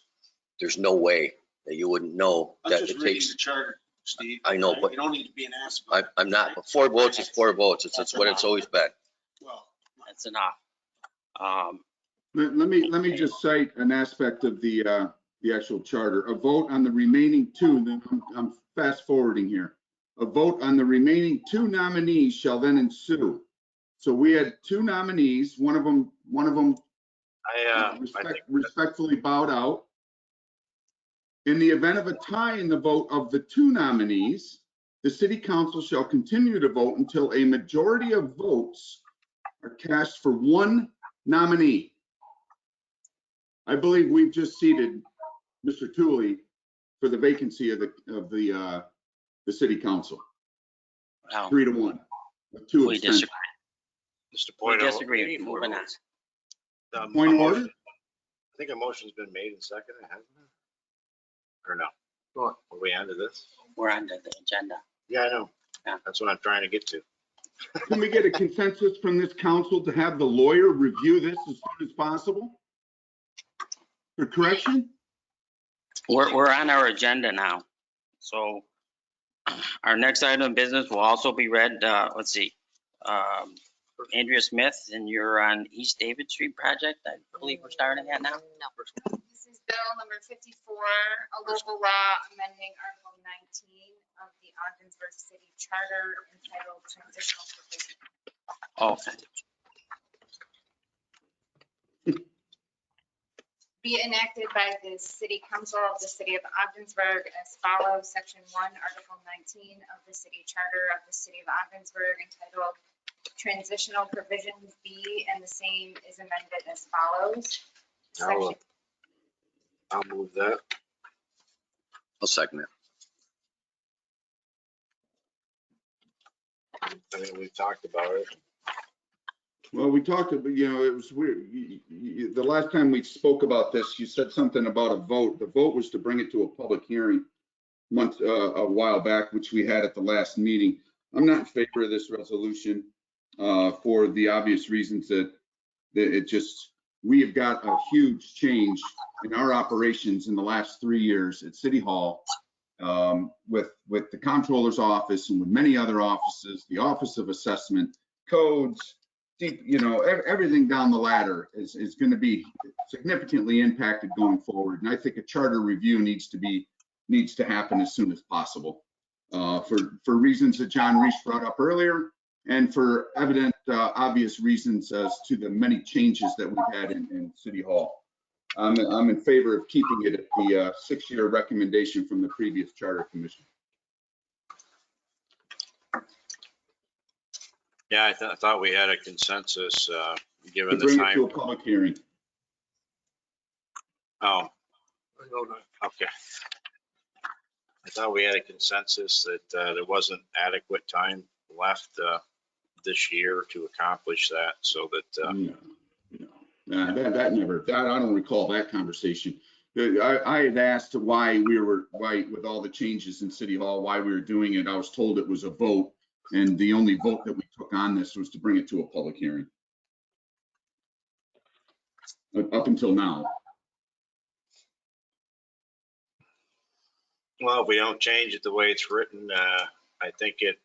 There's no way that you wouldn't know I'm that just it reading takes, the charter, Steve. I know, but You don't need to be an ass. I'm not, but 4 votes is 4 votes. It's what it's always been. Well, That's enough. Let me just cite an aspect of the actual charter. A vote on the remaining 2, then I'm fast forwarding here. A vote on the remaining 2 nominees shall then ensue. So we had 2 nominees, one of them I think respectfully bowed out. In the event of a tie in the vote of the 2 nominees, the city council shall continue to vote until a majority of votes are cast for 1 nominee. I believe we've just seated Mr. Tooley for the vacancy of the city council, Well, 3-1, with 2 we abstentions. disagree. Mr. We Point. disagree. Moving on. Point of order? I think a motion's been made and seconded, hasn't it? Or no? Are we onto this? We're on to the agenda. Yeah, I know. Yeah. That's what I'm trying to get to. Can we get a consensus from this council to have the lawyer review this as soon as possible? For correction? We're on our agenda now. So our next item of business will also be read, let's see. Andrea Smith, and you're on East David Street project. I believe we're starting that now. No. This is bill number 54, a local law amending Article 19 of the Ogdensburg City Charter entitled Transitional Provision. Okay. Be enacted by the City Council of the City of Ogdensburg as follows. Section 1, Article 19 of the City Charter of the City of Ogdensburg entitled Transitional Provisions be, and the same is amended as follows. Section I'll move that. I'll second it. I mean, we've talked about it. Well, we talked about, it was weird. The last time we spoke about this, you said something about a vote. The vote was to bring it to a public hearing a while back, which we had at the last meeting. I'm not in favor of this resolution for the obvious reasons that we have got a huge change in our operations in the last 3 years at City Hall with the comptroller's office and with many other offices, the Office of Assessment, codes, everything down the ladder is going to be significantly impacted going forward. And I think a charter review needs to happen as soon as possible for reasons that John Reese brought up earlier, and for evident, obvious reasons as to the many changes that we've had in City Hall. I'm in favor of keeping it at the 6-year recommendation from the previous Charter Commission. Yeah, I thought we had a consensus, given To the bring it to a time. public hearing. Oh, okay. I thought we had a consensus that there wasn't adequate time left this year to accomplish that, so that No, that never, I don't recall that conversation. I had asked why with all the changes in City Hall, why we were doing it. I was told it was a vote, and the only vote that we took on this was to bring it to a public hearing. Up until now. Well, if we don't change it the way it's written, I think it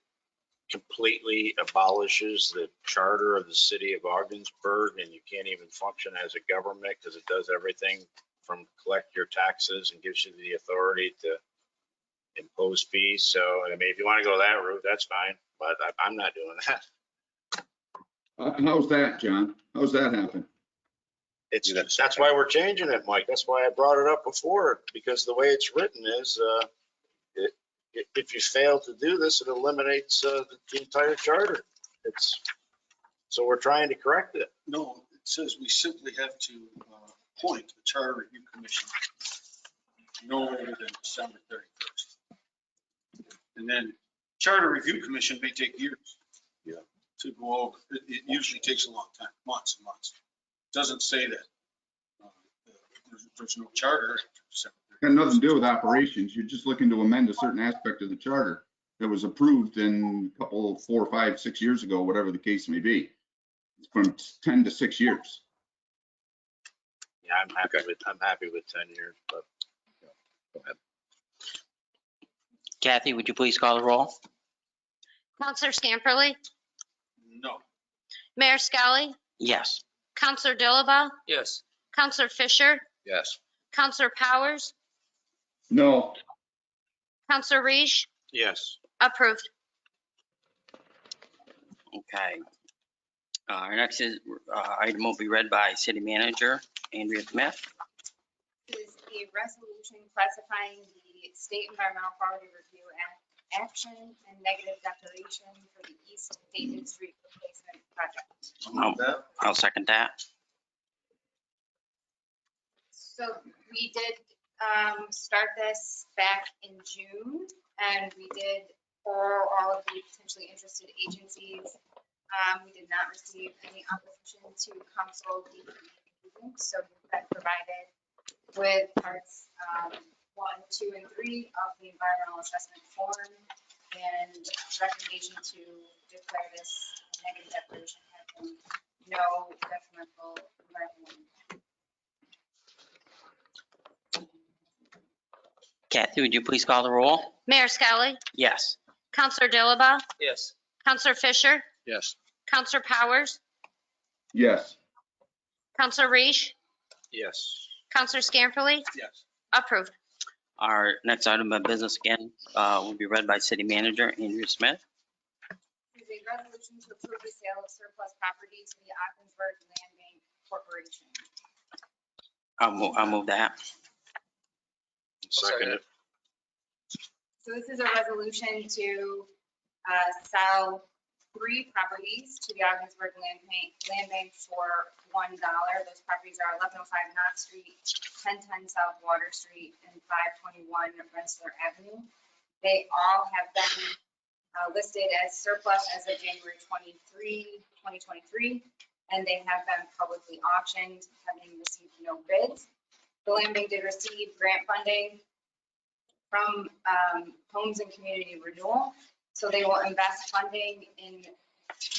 completely abolishes the charter of the city of Ogdensburg, and you can't even function as a government because it does everything from collect your taxes and gives you the authority to impose fees. So, I mean, if you want to go that route, that's fine, but I'm not doing that. How's that, John? How's that happen? That's why we're changing it, Mike. That's why I brought it up before, because the way it's written is, if you fail to do this, it eliminates the entire charter. So we're trying to correct it. No, it says we simply have to appoint the Charter Review Commission no later than December 31st. And then Charter Review Commission may take years. Yeah. To go over. It usually takes a long time, months and months. Doesn't say that there's no charter after December 31st. Got nothing to do with operations. You're just looking to amend a certain aspect of the charter that was approved in a couple, 4, 5, 6 years ago, whatever the case may be. It's from 10 to 6 years. Yeah, I'm happy with 10 years, but go ahead. Kathy, would you please call the roll? Counselor Scamperly, No. Mayor Skelly, Yes. Counselor Dilaba, Yes. Counselor Fisher, Yes. Counselor Powers, No. Counselor Reish, Yes. approved. Okay. Our next item will be read by City Manager Andrea Smith. This is a resolution classifying the state environmental quality review action and negative declaration for the East Dayton Street replacement project. I'll second that. So we did start this back in June, and we did for all of the potentially interested agencies. We did not receive any opposition to council DPE, so we've been provided with parts 1, 2, and 3 of the environmental assessment form and recommendation to declare this negative declaration having no detrimental environmental impact. Kathy, would you please call the roll? Mayor Skelly, Yes. Counselor Dilaba, Yes. Counselor Fisher, Yes. Counselor Powers, Yes. Counselor Reish, Yes. Counselor Scamperly, Yes. approved. Our next item of business again will be read by City Manager Andrea Smith. Is a resolution to approve the sale of surplus property to the Ogdensburg Land Bank Corporation. I'll move that. Second it. So this is a resolution to sell 3 properties to the Ogdensburg Land Bank for $1. Those properties are 1105 Knott Street, 1010 South Water Street, and 521 Rensselaer Avenue. They all have been listed as surplus as of January 2023, and they have been publicly auctioned, having received no bids. The Land Bank did receive grant funding from Homes and Community Renewal. So they will invest funding in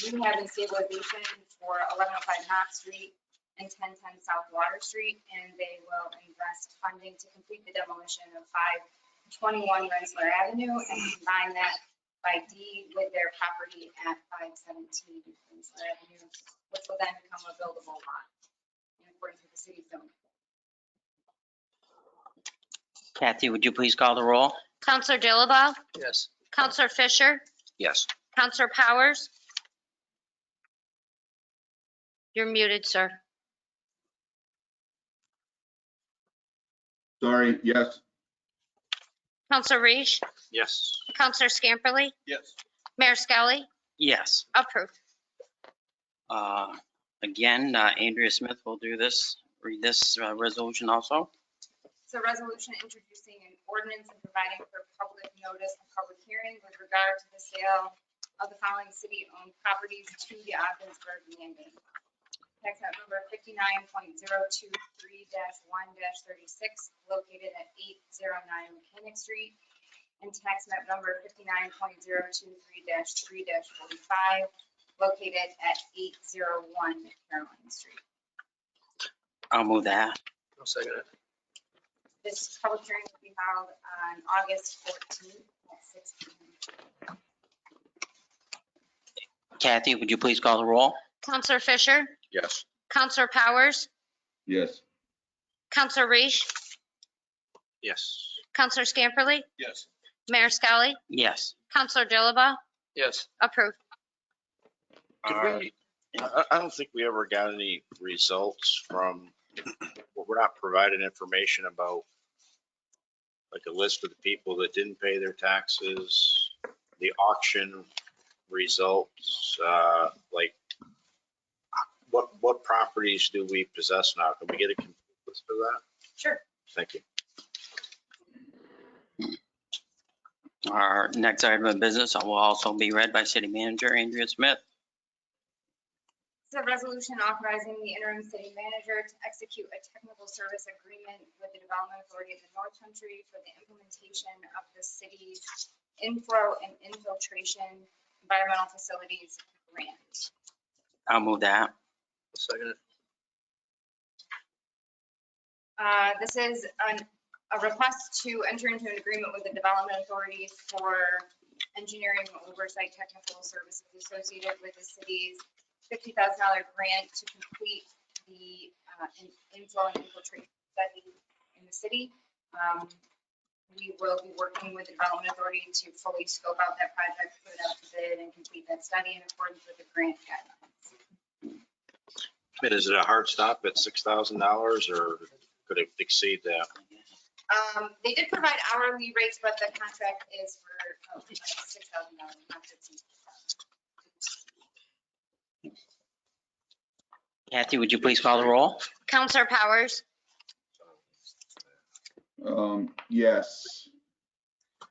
rehab and stabilization for 1105 Knott Street and 1010 South Water Street. And they will invest funding to complete the demolition of 521 Rensselaer Avenue and combine that by deed with their property at 517 Rensselaer Avenue, which will then become a buildable lot in accordance with the city's zoning. Kathy, would you please call the roll? Counselor Dilaba, Yes. Counselor Fisher, Yes. Counselor Powers. You're muted, sir. Sorry. Yes. Counselor Reish, Yes. Counselor Scamperly, Yes. Mayor Skelly, Yes. approved. Again, Andrea Smith will read this resolution also. It's a resolution introducing an ordinance and providing for public notice and public hearing with regard to the sale of the following city-owned properties to the Ogdensburg Land Bank. tax map number 59.023-1-36, located at 809 Mechanic Street, and tax map number 59.023-3-45, located at 801 Caroline Street. I'll move that. I'll second it. This public hearing will be held on August 14th at 6 p.m. Kathy, would you please call the roll? Counselor Fisher, Yes. Counselor Powers, Yes. Counselor Reese, Yes. Counselor Scamperly, Yes. Mayor Skelly, Yes. Counselor Dilaba, Yes. approved. Could we, I don't think we ever got any results from, well, we're not providing information about like a list of the people that didn't pay their taxes, the auction results, like what properties do we possess now? Can we get a complete list of that? Sure. Thank you. Our next item of business will also be read by City Manager Andrea Smith. This is a resolution authorizing the interim city manager to execute a technical service agreement with the Development Authority of the North Country for the implementation of the city's inflow and infiltration environmental facilities grant. I'll move that. I'll second it. This is a request to enter into an agreement with the Development Authority for engineering oversight technical services associated with the city's $50,000 grant to complete the inflow and infiltration study in the city. We will be working with the Development Authority to fully scope out that project, put it out to bid, and complete that study in accordance with the grant guidelines. Is it a hard stop at $6,000 or could it exceed that? They did provide hourly rates, but the contract is for $6,000, not $15,000. Kathy, would you please call the roll? Counselor Powers, Yes.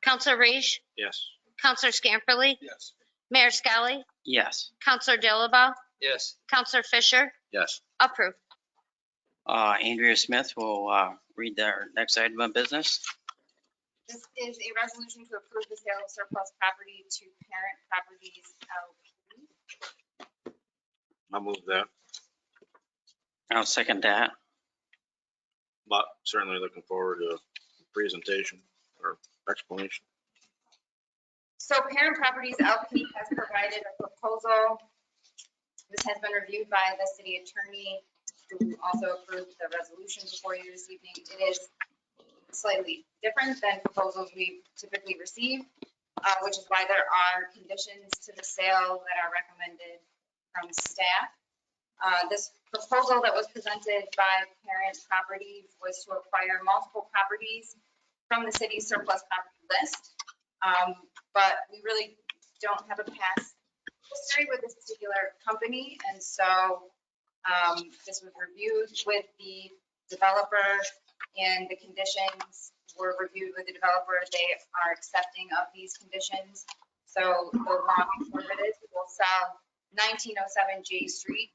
Counselor Reese, Yes. Counselor Scamperly, Yes. Mayor Skelly, Yes. Counselor Dilaba, Yes. Counselor Fisher, Yes. approved. Andrea Smith will read our next item of business. This is a resolution to approve the sale of surplus property to Parent Properties LP. I'll move that, I'll second that. but certainly looking forward to a presentation or explanation. So Parent Properties LP has provided a proposal. This has been reviewed by the city attorney, who also approved the resolution before you this evening. It is slightly different than proposals we typically receive, which is why there are conditions to the sale that are recommended from staff. This proposal that was presented by Parent Properties was to acquire multiple properties from the city's surplus property list. But we really don't have a past history with this particular company. And so this was reviewed with the developer, and the conditions were reviewed with the developer. They are accepting of these conditions. So the long and short of it is, we will sell 1907 J Street,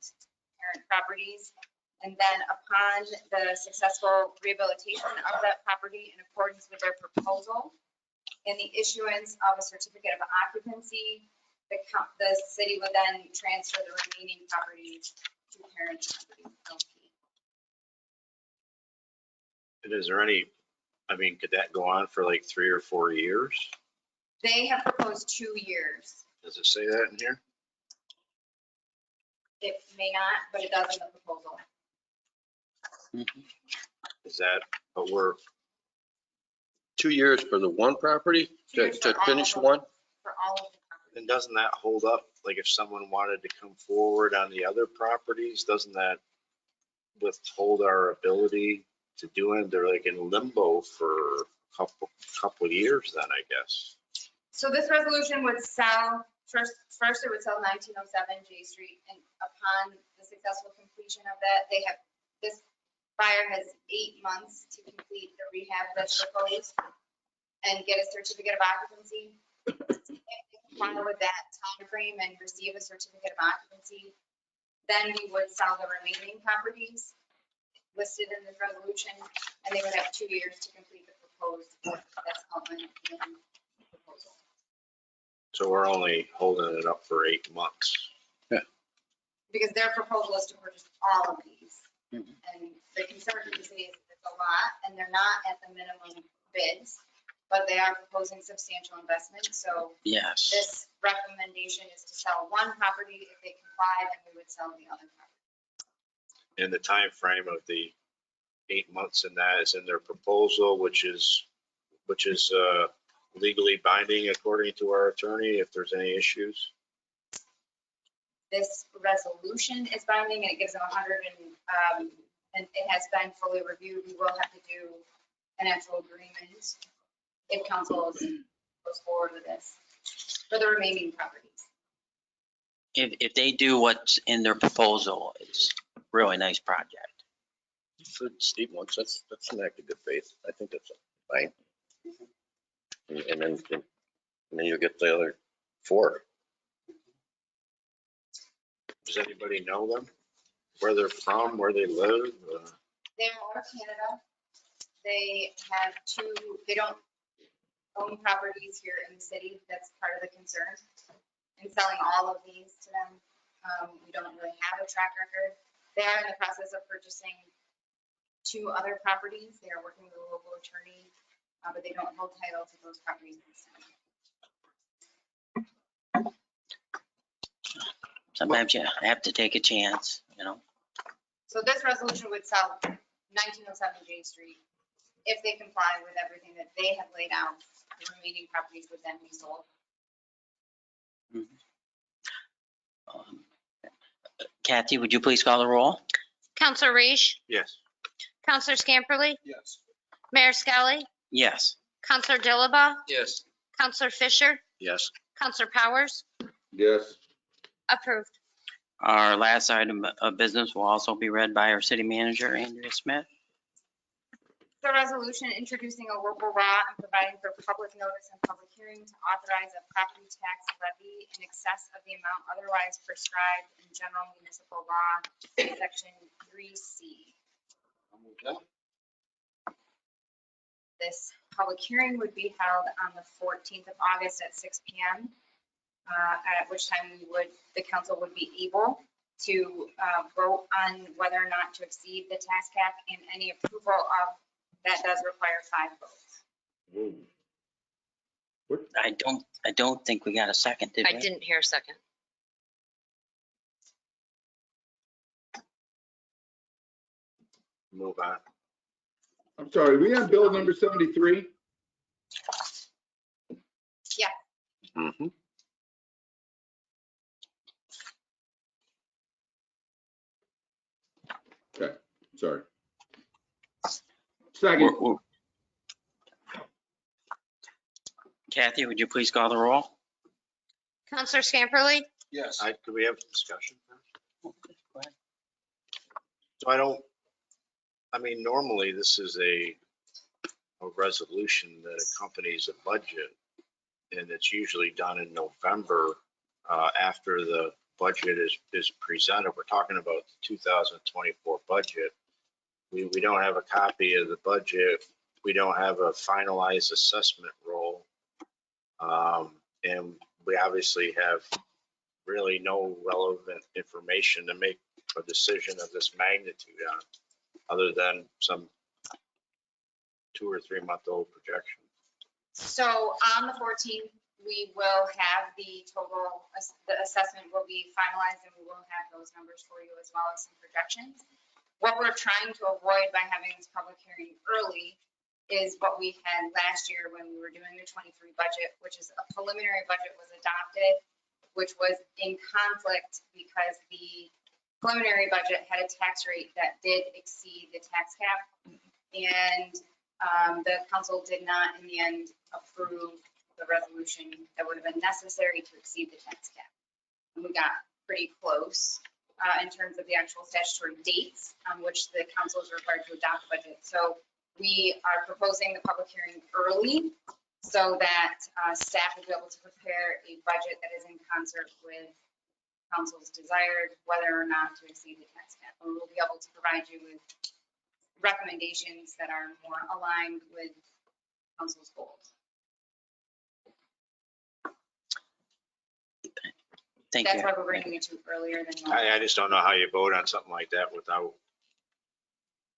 Parent Properties. And then upon the successful rehabilitation of that property in accordance with their proposal and the issuance of a certificate of occupancy, the city would then transfer the remaining properties to Parent Properties LP. And is there any, I mean, could that go on for like 3 or 4 years? They have proposed 2 years. Does it say that in here? It may not, but it does in the proposal. Is that, but we're, 2 years for the one property 2 years to for all finish of them. one? For all of the properties. then doesn't that hold up? Like if someone wanted to come forward on the other properties, doesn't that withhold our ability to do it? They're like in limbo for a couple of years then, I guess. So this resolution would sell, first it would sell 1907 J Street, and upon the successful completion of that, this buyer has 8 months to complete the rehab that's proposed and get a certificate of occupancy. If they comply with that time frame and receive a certificate of occupancy, Then we would sell the remaining properties listed in this resolution, and they would have 2 years to complete the proposed work that's outlined in the proposal. So we're only holding it up for 8 months. Because their proposal is to purchase all of these. Mhm. And the concern of the city is it's a lot, and they're not at the minimum bids, but they are proposing substantial investment. So Yes. this recommendation is to sell one property. If they comply, then we would sell the other property. And the time frame of the 8 months in that is in their proposal, which is legally binding according to our attorney, if there's any issues. This resolution is binding, and it gives them 100 and it has been fully reviewed. We will have to do an actual agreement if council goes forward with this for the remaining properties. If they do what's in their proposal, it's a really nice project. For steep ones, that's an act of good faith. I think that's fine. And then you'll get the other 4. Does anybody know them? Where they're from, where they live? They're out of Canada. They have they don't own properties here in the city. That's part of the concern. In selling all of these to them, we don't really have a track record. They are in the process of purchasing 2 other properties. They are working with a local attorney, but they don't hold title to those properties in this time. Sometimes you have to take a chance, So this resolution would sell 1907 J Street. If they comply with everything that they have laid out, the remaining properties would then be sold. Kathy, would you please call the roll? Counselor Reese, Yes. Counselor Scamperly, Yes. Mayor Skelly, Yes. Counselor Dilaba, Yes. Counselor Fisher, Yes. Counselor Powers, Yes. approved. Our last item of business will also be read by our city manager, Andrea Smith. The resolution introducing a local law and providing for public notice and public hearing to authorize a property tax levy in excess of the amount otherwise prescribed in general municipal law, section 3C. I'll move that. This public hearing would be held on the 14th of August at 6 p.m. At which time the council would be able to vote on whether or not to exceed the tax cap, and any approval of that does require 5 votes. I don't think we got a second, did we? I didn't hear a second. Move on. I'm sorry, we on bill number 73? Yeah. Mm-hmm. Okay, sorry. Second. Kathy, would you please call the roll? Counselor Scamperly, Yes. Could we have a discussion first? Go ahead. So normally this is a resolution that accompanies a budget, and it's usually done in November after the budget is presented. We're talking about the 2024 budget. We don't have a copy of the budget. We don't have a finalized assessment roll. And we obviously have really no relevant information to make a decision of this magnitude on, other than some 2 or 3 month old projection. So on the 14th, we will have the total, the assessment will be finalized, and we will have those numbers for you as well as some projections. What we're trying to avoid by having this public hearing early is what we had last year when we were doing the 23 budget, which is a preliminary budget was adopted, which was in conflict because the preliminary budget had a tax rate that did exceed the tax cap. And the council did not in the end approve the resolution that would have been necessary to exceed the tax cap. And we got pretty close in terms of the actual statutory dates on which the council is required to adopt the budget. So we are proposing the public hearing early so that staff will be able to prepare a budget that is in concert with council's desired whether or not to exceed the tax cap. And we'll be able to provide you with recommendations that are more aligned with council's goals. Thank you. That's why we're bringing it to you earlier than normal. I just don't know how you vote on something like that without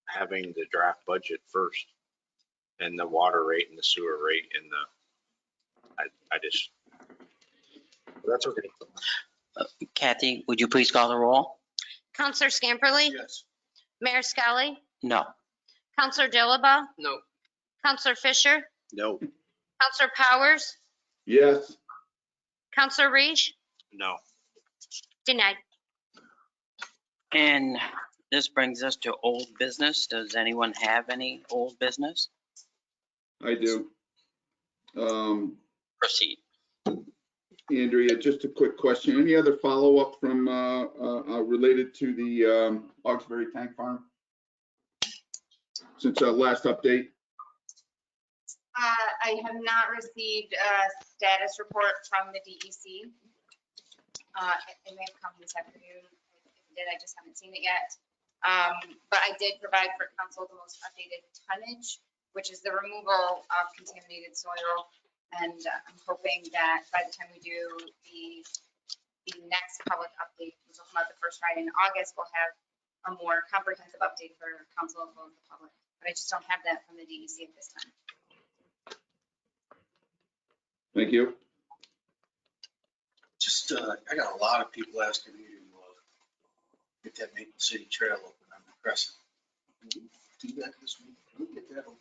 having the draft budget first and the water rate and the sewer rate and I just, that's okay. Kathy, would you please call the roll? Counselor Scamperly? Yes. Mayor Skelly? No. Counselor Dilaba? No. Counselor Fisher? No, Counselor Powers? Yes. Counselor Reach? No. Denied. And this brings us to old business. Does anyone have any old business? I do. Proceed. Andrea, just a quick question. Any other follow-up from, related to the Augsbury Tank Farm? Since our last update? I have not received a status report from the DEC. It may have come this afternoon. If it did, I just haven't seen it yet. But I did provide for council the most updated tonnage, which is the removal of contaminated soil. And I'm hoping that by the time we do the next public update, which will come out the first Friday in August, we'll have a more comprehensive update for council as well as the public. But I just don't have that from the DEC at this time. Thank you. Just, I got a lot of people asking me to get that Maple City Trail open on the Crescent. Can we do that this week? Can we get that open?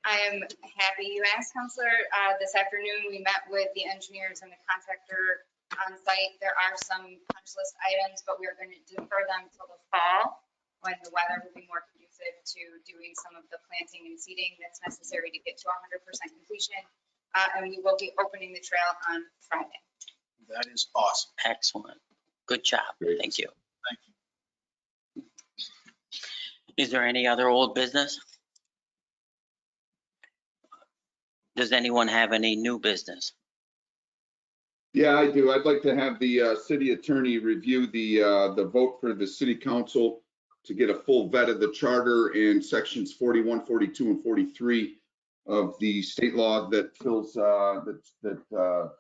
I am happy you asked, Counselor. This afternoon, we met with the engineers and the contractor on site. There are some punch list items, but we are going to defer them till the fall when the weather will be more conducive to doing some of the planting and seeding that's necessary to get to 100% completion. And we will be opening the trail on Friday. That is awesome. Excellent. Good job. Thank you. Thank you. Is there any other old business? Does anyone have any new business? Yeah, I do. I'd like to have the city attorney review the vote for the city council to get a full vet of the charter and sections 41, 42, and 43 of the state law that fills, that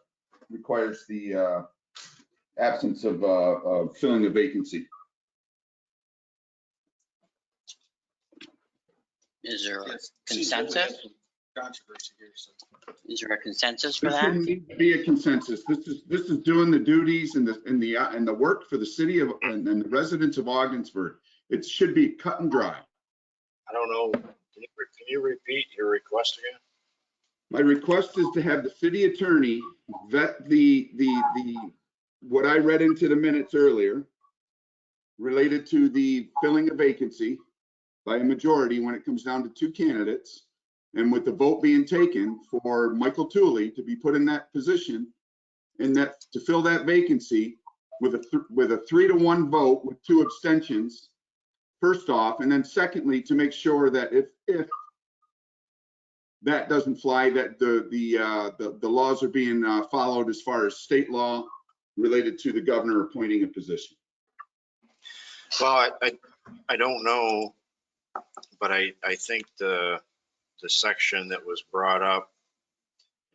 requires the absence of filling a vacancy. Is there a Yes, seems like we consensus? have some Controversy here, so. Is there a consensus for There that? shouldn't need to be a consensus. This is doing the duties and the work for the city of, and the residents of Ogdensburg. It should be cut and dry. I don't know. Can you repeat your request again? My request is to have the city attorney vet what I read into the minutes earlier related to the filling a vacancy by a majority when it comes down to two candidates. And with the vote being taken for Michael Tooley to be put in that position and that to fill that vacancy with a 3-1 vote with 2 abstentions, first off, and then secondly, to make sure that if that doesn't fly, that the laws are being followed as far as state law related to the governor appointing a position. Well, I don't know, but I think the section that was brought up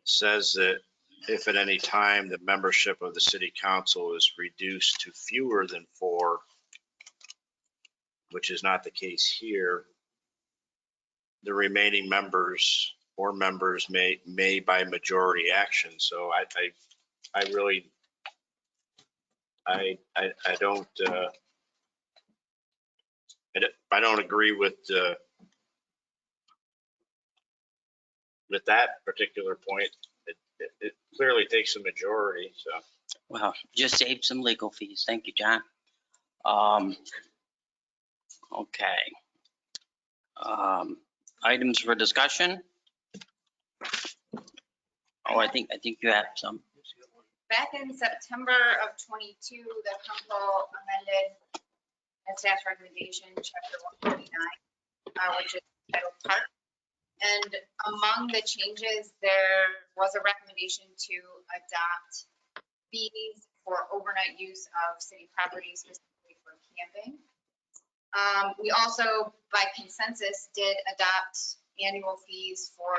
says that if at any time the membership of the city council is reduced to fewer than 4, which is not the case here, the remaining members or members may by majority action. So I really, I don't agree with that particular point. It clearly takes a majority, so. Well, just saved some legal fees. Thank you, John. Okay. Items for discussion? Oh, I think you have some. Back in September of 22, the council amended a staff recommendation, chapter 149, which is titled Park. And among the changes, there was a recommendation to adopt fees for overnight use of city property, specifically for camping. We also, by consensus, did adopt annual fees for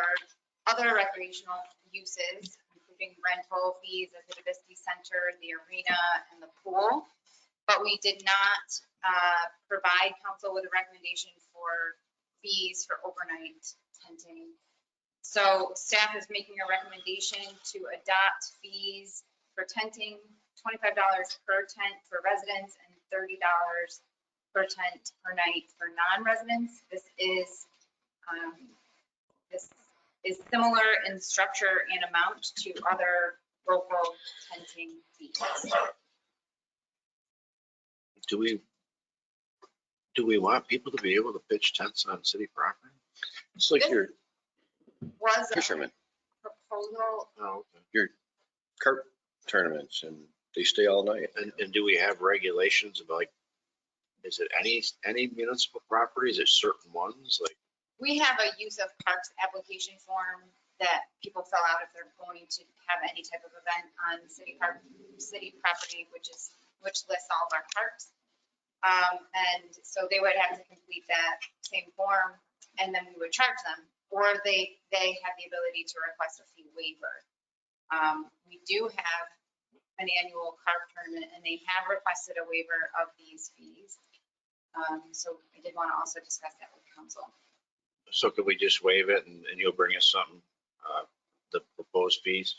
other recreational uses, including rental fees at the Divisty Center, the arena, and the pool. But we did not provide council with a recommendation for fees for overnight tenting. So staff is making a recommendation to adopt fees for tenting, $25 per tent for residents and $30 per tent per night for non-residents. This is similar in structure and amount to other local tenting fees. Do we want people to be able to pitch tents on city property? It's like your Was a fishermen, proposal, Oh, okay. carp tournaments, and they stay all night. And do we have regulations about, like, is it any municipal properties or certain ones? Like, we have a use of parks application form that people fill out if they're going to have any type of event on city property, which lists all of our parks. And so they would have to complete that same form, and then we would charge them, or they have the ability to request a fee waiver. We do have an annual carp tournament, and they have requested a waiver of these fees. So I did want to also discuss that with council. so could we just waive it and you'll bring us something, the proposed fees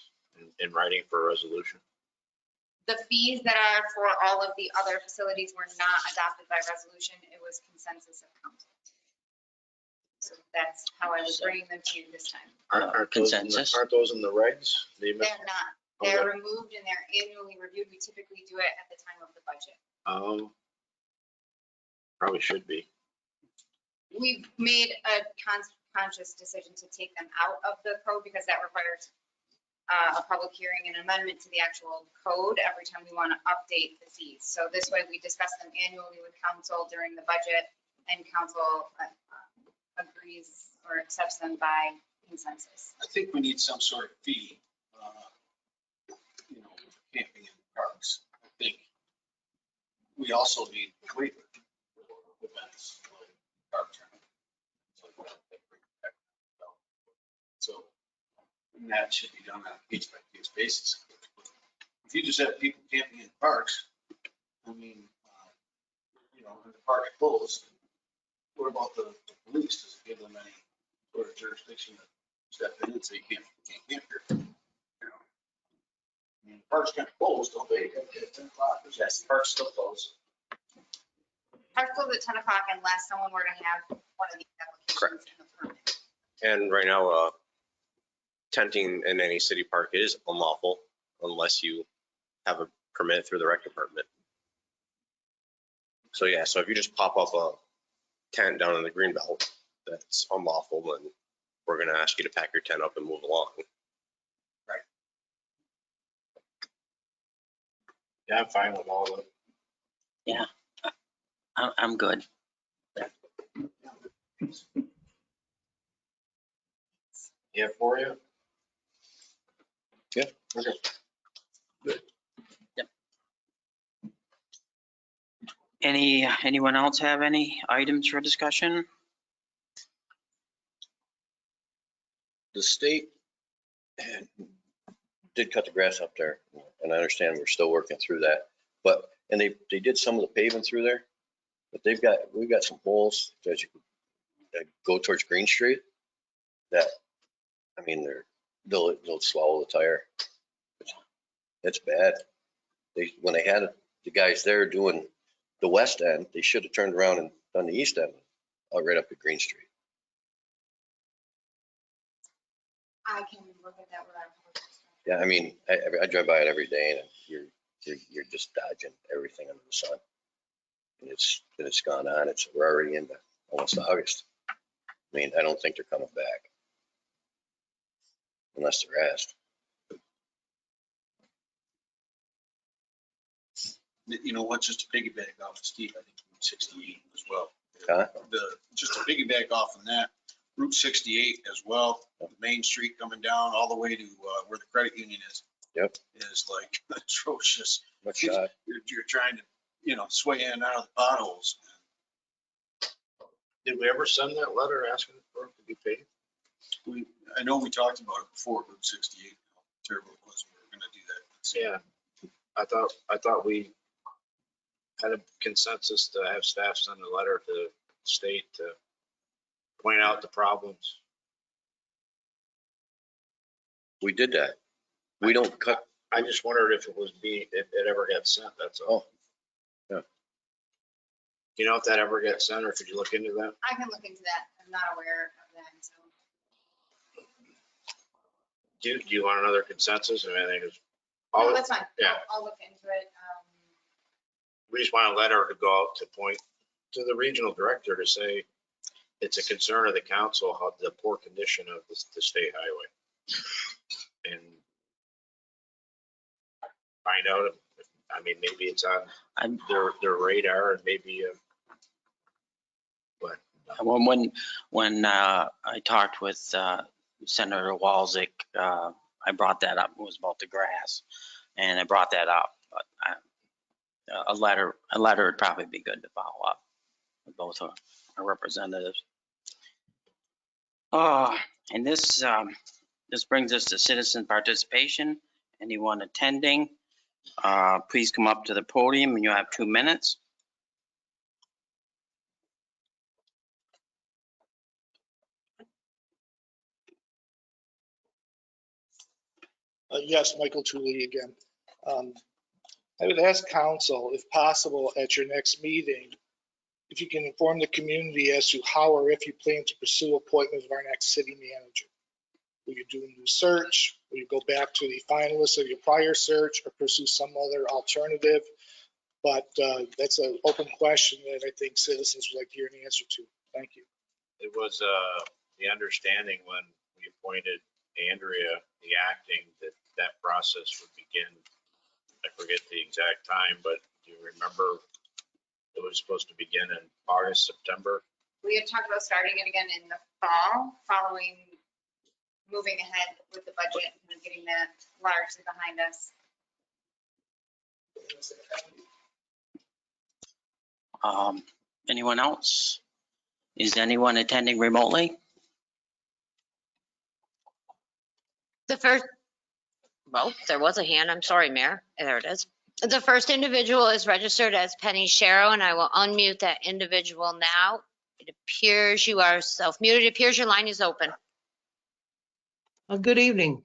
in writing for a resolution? The fees that are for all of the other facilities were not adopted by resolution. It was consensus of council. So that's how I was bringing them to you this time. Aren't those in the- Consensus? Aren't those in the regs? The They're not. They're removed and they're annually reviewed. We typically do it at the time of the budget. Probably should be. We've made a conscious decision to take them out of the code because that requires a public hearing and amendment to the actual code every time we want to update the fees. So this way we discuss them annually with council during the budget, and council agrees or accepts them by consensus. I think we need some sort of fee, for camping in parks. I think we also need a waiver for events like carp tournament. So that should be done on a case by case basis. If you just have people camping in parks, I mean, and the park's closed, what about the police? Does it give them any sort of jurisdiction to step in and say you can't camp here? I mean, the park's kind of closed, don't they? At 10 o'clock. Yes, the park's still closed. Park closed at 10 o'clock unless someone were to have one of these applications in the permit. And right now, tenting in any city park is unlawful unless you have a permit through the rec department. So yeah, so if you just pop up a tent down in the green belt, that's unlawful, and we're gonna ask you to pack your tent up and move along. Yeah, I'm fine with all of it. Yeah, I'm good. Yeah, for you? Yeah. Okay. Anyone else have any items for discussion? The state did cut the grass up there, and I understand we're still working through that. But, and they did some of the paving through there, but we've got some holes that go towards Green Street that, I mean, they'll swallow the tire. It's bad. When they had the guys there doing the west end, they should have turned around and done the east end, right up at Green Street. I can look at that without. Yeah, I mean, I drive by it every day, and you're just dodging everything under the sun. And it's gone on. We're already into almost August. I mean, I don't think they're coming back unless they're asked. You know what, just to piggyback off of Steve, I think Route 68 as well. Huh? Just to piggyback off on that, Route 68 as well, Main Street coming down all the way to where the credit union is. Yep. is like atrocious. Much shot. You're trying to, sway in and out of the potholes. Did we ever send that letter asking for it to be paid? I know we talked about it before, Route 68, how terrible it was. We were gonna do that. Yeah. I thought we had a consensus to have staff send a letter to the state to point out the problems. We did that. We don't cut, I just wondered if if it ever got sent, that's all. Yeah. You know if that ever got sent, or could you look into that? I can look into that. I'm not aware of that, so. Do you want another consensus? I mean, I think it's. No, that's fine. Yeah. I'll look into it. We just want a letter to go out to point to the regional director to say it's a concern of the council, how the poor condition of the state highway. And find out, I mean, maybe it's on their radar and maybe, but. When I talked with Senator Walczyk, I brought that up. It was about the grass, and I brought that up. But a letter would probably be good to follow up with both our representatives. And this brings us to citizen participation. Anyone attending, please come up to the podium, and you have 2 minutes. Yes, Michael Tooley again. I would ask council, if possible, at your next meeting, if you can inform the community as to how or if you plan to pursue appointment of our next city manager. Will you do a new search? Will you go back to the finalists of your prior search or pursue some other alternative? But that's an open question that I think citizens would like to hear an answer to. Thank you. It was the understanding when we appointed Andrea, the acting, that process would begin. I forget the exact time, but do you remember it was supposed to begin in August, September? We had talked about starting it again in the fall, following, moving ahead with the budget and getting that largely behind us. Anyone else? Is anyone attending remotely? Well, there was a hand. I'm sorry, Mayor. There it is. The first individual is registered as Penny Sharrow, and I will unmute that individual now. It appears you are self-muted. It appears your line is open. Good evening.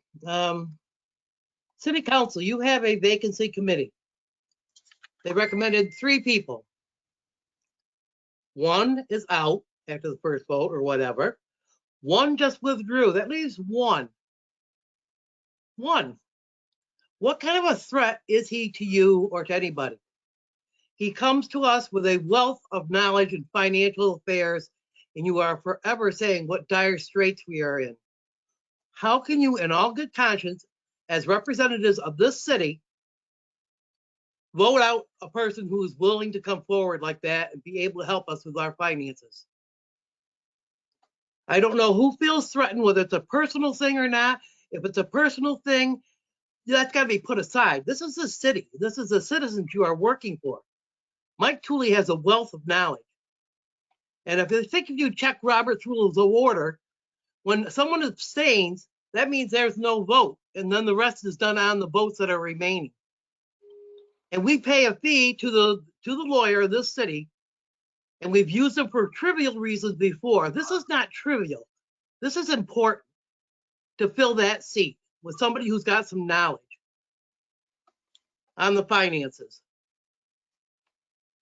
City Council, you have a vacancy committee. They recommended 3 people. 1 is out after the first vote or whatever. 1 just withdrew. That leaves 1. 1. What kind of a threat is he to you or to anybody? He comes to us with a wealth of knowledge in financial affairs, and you are forever saying what dire straits we are in. How can you, in all good conscience, as representatives of this city, vote out a person who is willing to come forward like that and be able to help us with our finances? I don't know who feels threatened, whether it's a personal thing or not. If it's a personal thing, that's got to be put aside. This is the city. This is the citizens you are working for. Mike Tooley has a wealth of knowledge. And if you check Robert's Rules of Order, when someone abstains, that means there's no vote. And then the rest is done on the votes that are remaining. And we pay a fee to the lawyer of this city, and we've used them for trivial reasons before. This is not trivial. This is important to fill that seat with somebody who's got some knowledge on the finances.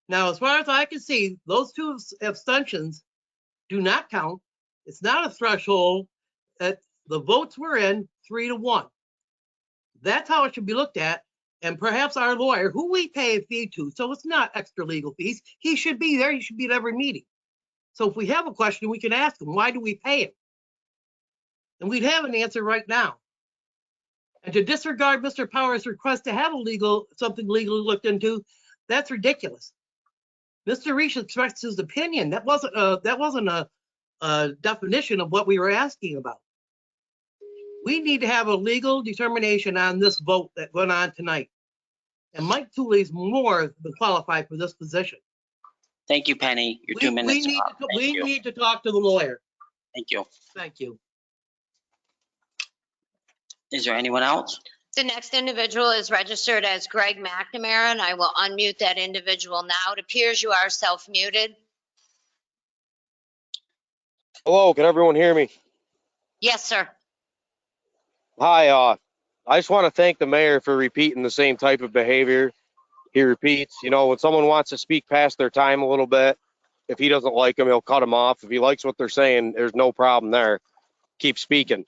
Now, as far as I can see, those 2 abstentions do not count. It's not a threshold. That the votes were in 3-1. That's how it should be looked at. And perhaps our lawyer, who we pay a fee to, so it's not extra legal fees, he should be there. He should be at every meeting. So if we have a question, we can ask him, why do we pay him? And we'd have an answer right now. And to disregard Mr. Powers' request to have something legally looked into, that's ridiculous. Mr. Reich expressed his opinion. That wasn't a definition of what we were asking about. We need to have a legal determination on this vote that went on tonight. And Mike Tooley's more than qualified for this position. Thank you, Penny. Your We 2 minutes need are up. to- Thank we you. need to talk to the lawyer. Thank you. Thank you. Is there anyone else? The next individual is registered as Greg McNamara, and I will unmute that individual now. It appears you are self-muted. Hello, can everyone hear me? Yes, sir. Hi, I just want to thank the mayor for repeating the same type of behavior he repeats. You know, when someone wants to speak past their time a little bit, if he doesn't like them, he'll cut them off. If he likes what they're saying, there's no problem there. Keep speaking.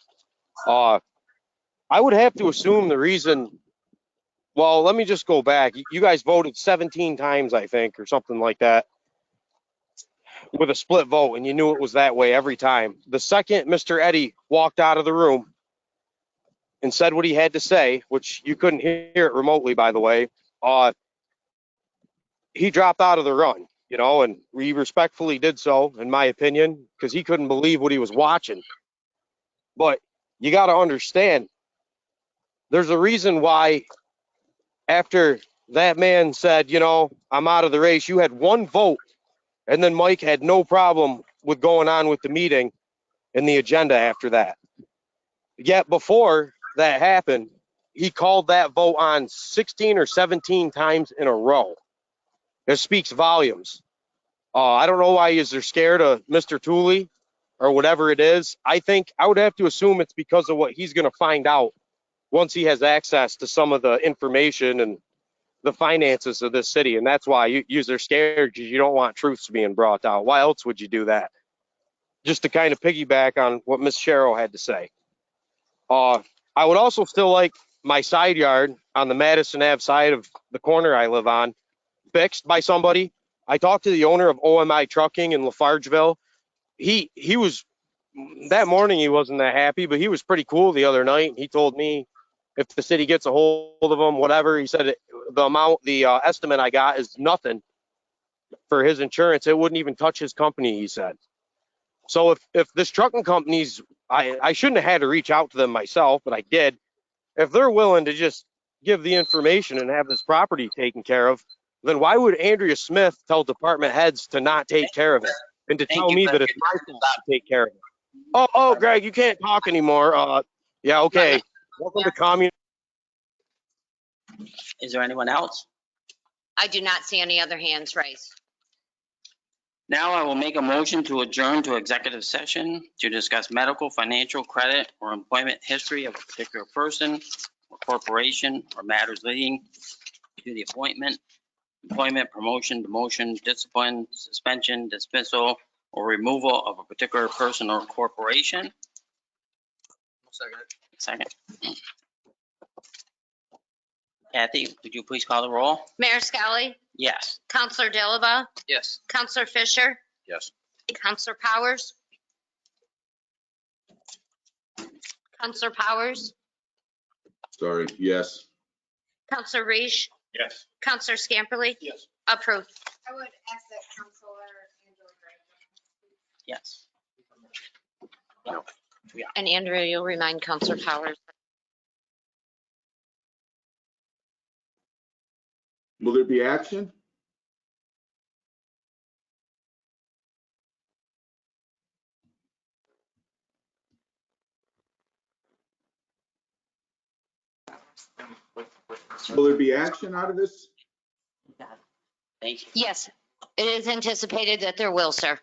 I would have to assume the reason, well, let me just go back. You guys voted 17 times, I think, or something like that, with a split vote, and you knew it was that way every time. The second Mr. Eddy walked out of the room and said what he had to say, which you couldn't hear it remotely, by the way, he dropped out of the run, you know, and we respectfully did so, in my opinion, because he couldn't believe what he was watching. But you got to understand, there's a reason why after that man said, you know, I'm out of the race, you had one vote, and then Mike had no problem with going on with the meeting and the agenda after that. Yet before that happened, he called that vote on 16 or 17 times in a row. It speaks volumes. I don't know why they're scared of Mr. Tooley or whatever it is. I think I would have to assume it's because of what he's going to find out once he has access to some of the information and the finances of this city. And that's why you're scared, because you don't want truths being brought out. Why else would you do that? Just to kind of piggyback on what Ms. Sherrill had to say. I would also still like my side yard on the Madison Ave side of the corner I live on fixed by somebody. I talked to the owner of OMI Trucking in Lafargeville. He was, that morning he wasn't that happy, but he was pretty cool the other night. He told me if the city gets a hold of him, whatever, he said the estimate I got is nothing for his insurance. It wouldn't even touch his company, he said. So if this trucking company's, I shouldn't have had to reach out to them myself, but I did. If they're willing to just give the information and have this property taken care of, then why would Andrea Smith tell department heads to not take care of it and to tell me that it's my fault to take care of it? Oh, Greg, you can't talk anymore. Yeah, okay. Welcome to communist. Is there anyone else? I do not see any other hands raised. Now I will make a motion to adjourn to executive session to discuss medical, financial, credit, or employment history of a particular person or corporation or matters leading to the appointment, employment, promotion, demotion, discipline, suspension, dismissal, or removal of a particular person or corporation. Second. Kathy, would you please call the roll? Mayor Skelly, Yes. Counselor Dilaba, Yes. Counselor Fisher, Yes. Counselor Powers, Counselor Powers, Sorry, yes. Counselor Reish, Yes. Counselor Scamperly, Yes. approved. I would ask that Counselor Angela Gray. Yes. And Andrea, you'll remind Counselor Powers. Will there be action? Will there be action out of this? Thank you. Yes, it is anticipated that there will, sir.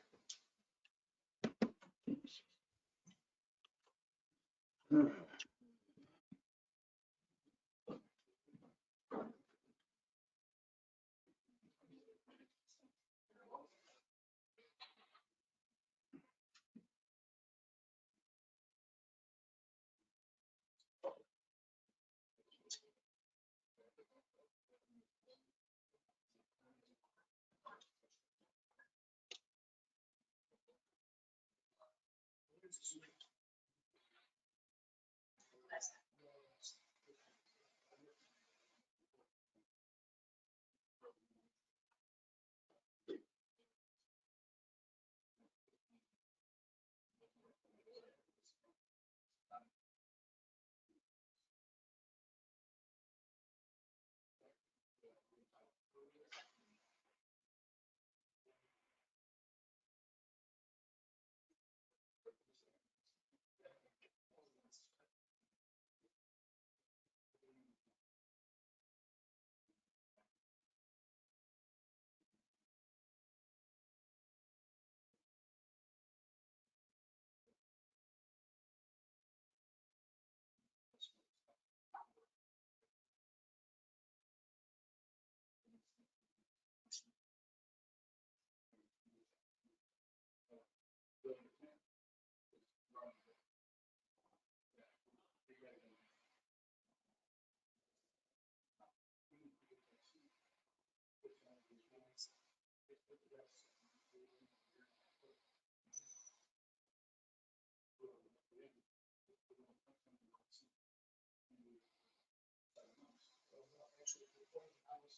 actually before the house.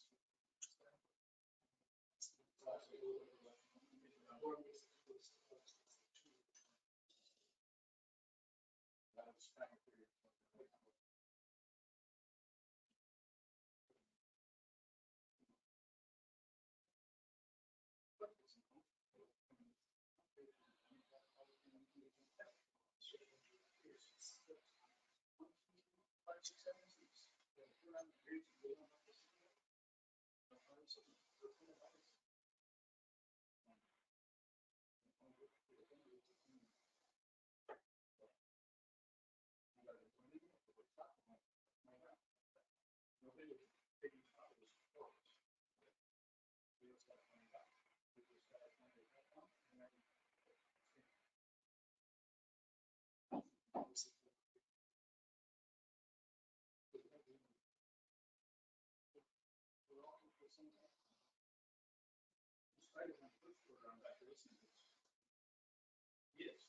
Yes.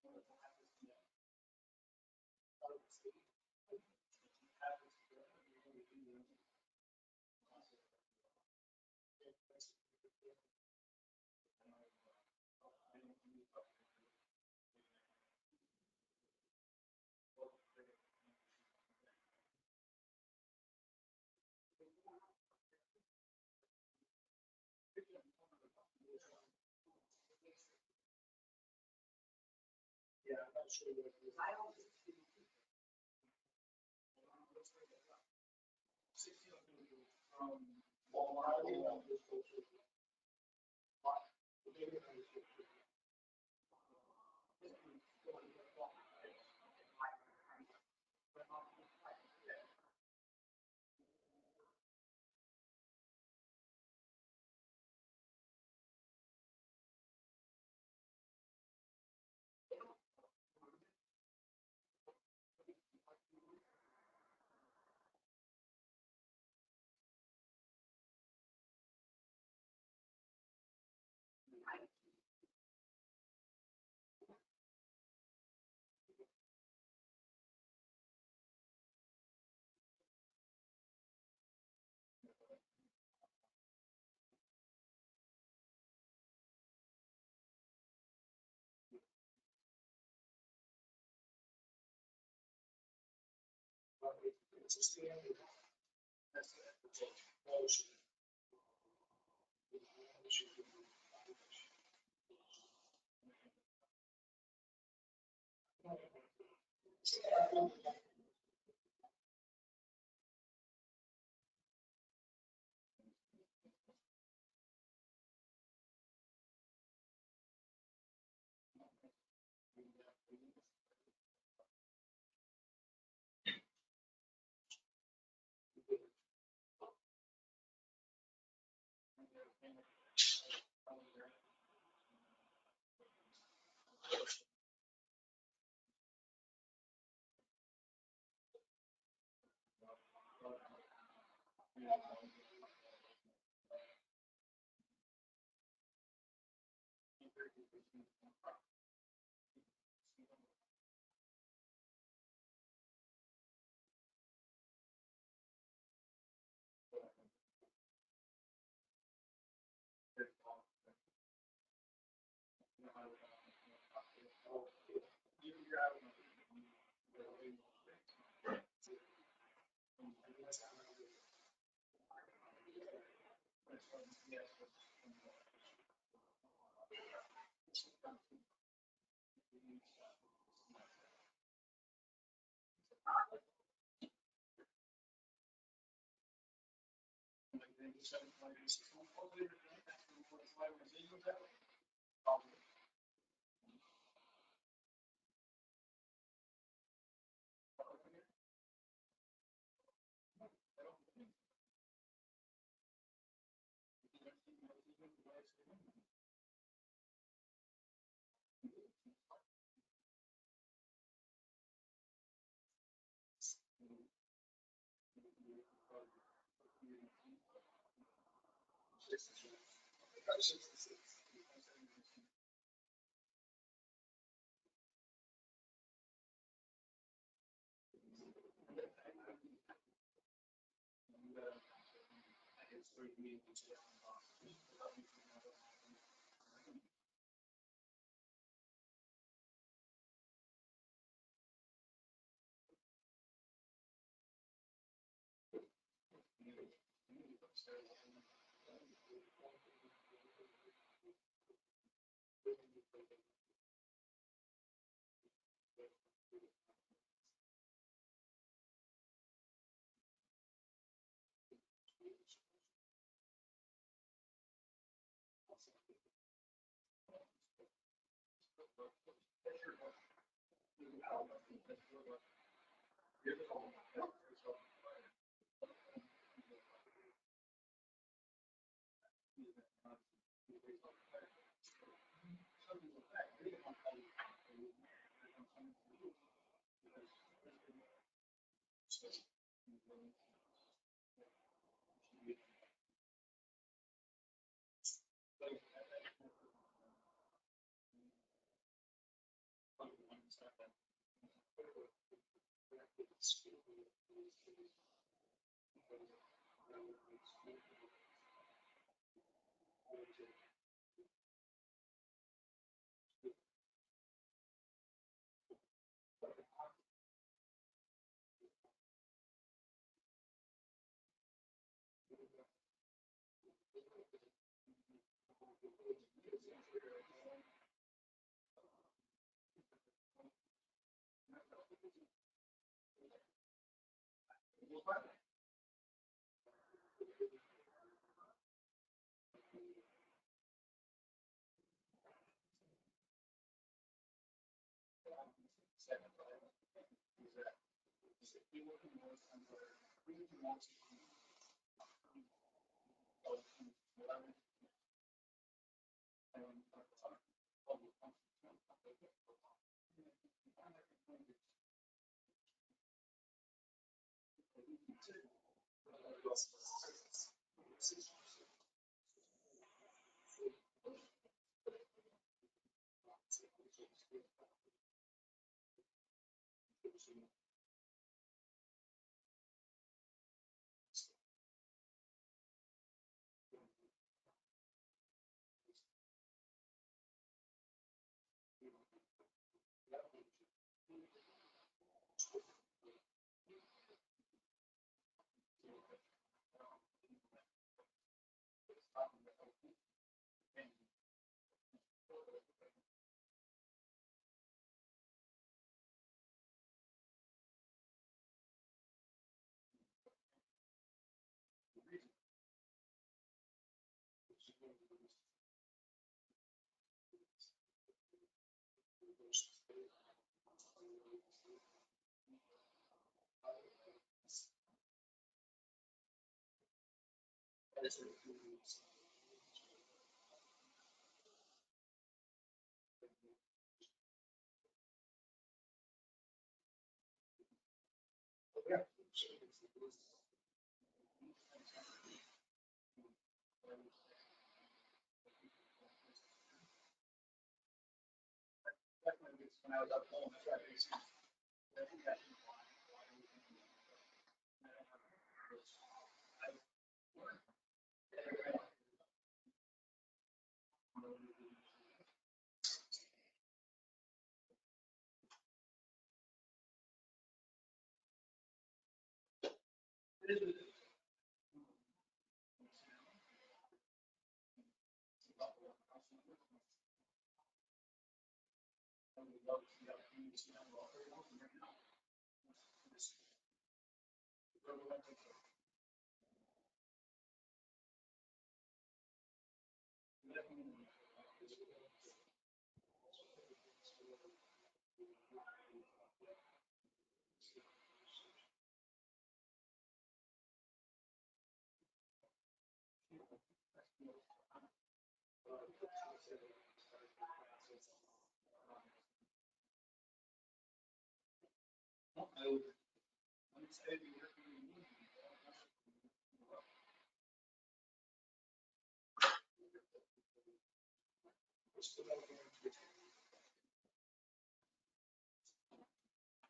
Yeah, I'm not sure what it is. It's a standard. That's the motion.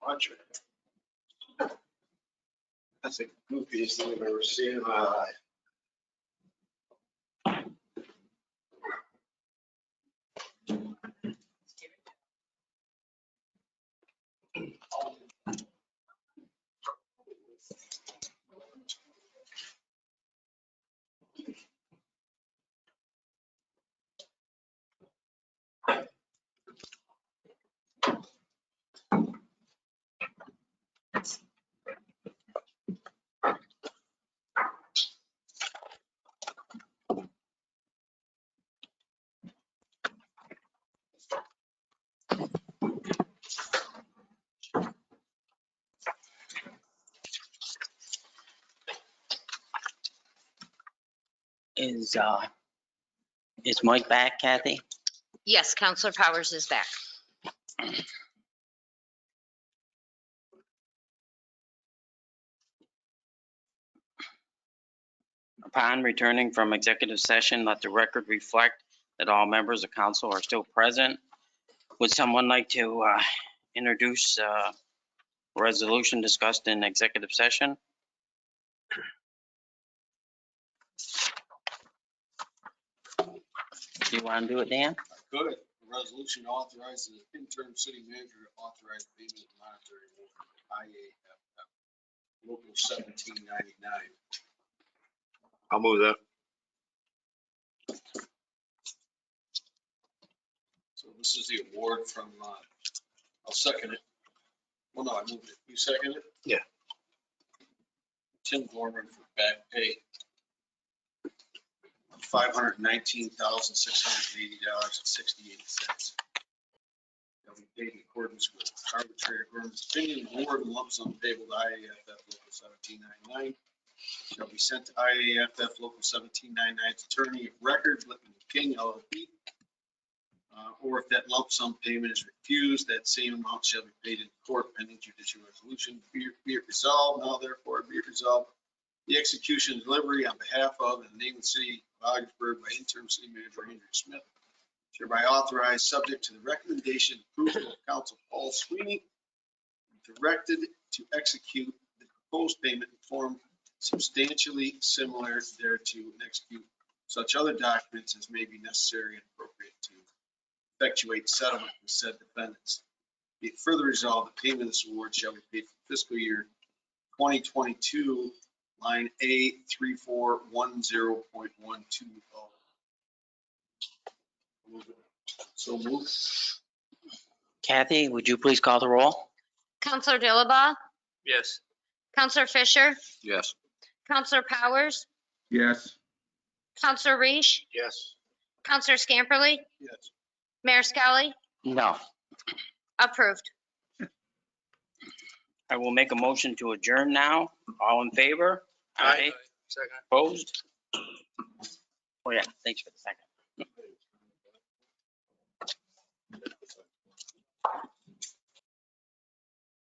Watch it. That's the goofiest thing I've ever seen in my life. Is Mike back, Kathy? Yes, Counselor Powers is back. Upon returning from executive session, let the record reflect that all members of council are still present. Would someone like to introduce Resolution discussed in executive session. Do you want to do it, Dan? Good. A resolution authorizes the interim city manager to authorize payment of monetary award to IAFF Local 1799. I'll move that. So this is the award from, I'll second it. Well, no, I moved it. You second it? Yeah. Tim Gorman for back pay. $519,680.68. That we paid in accordance with arbitrator Gorman's opinion, award and lump sum payable to IAFF Local 1799. Shall be sent to IAFF Local 1799's attorney of record, Lippman King LLP. Or if that lump sum payment is refused, that same amount shall be paid in court pending judicial resolution. Be it resolved, now therefore be it resolved. The execution and delivery on behalf of and the name of the city of Augsburg by interim city manager Andrew Smith. Hereby authorized, subject to the recommendation and approval of Council Paul Sweeney, directed to execute the proposed payment in form substantially similar thereto and execute such other documents as may be necessary and appropriate to effectuate settlement with said defendants. Be it further resolved, the payment of this award shall be paid for fiscal year 2022, line A 3410.120. So moved. Kathy, would you please call the roll? Counselor Dilaba? Yes. Counselor Fisher? Yes. Counselor Powers? Yes. Counselor Reese? Yes. Counselor Scamperly? Yes. Mayor Skelly? No. Approved. I will make a motion to adjourn now. All in favor? Second. Opposed? Oh yeah, thanks for the second.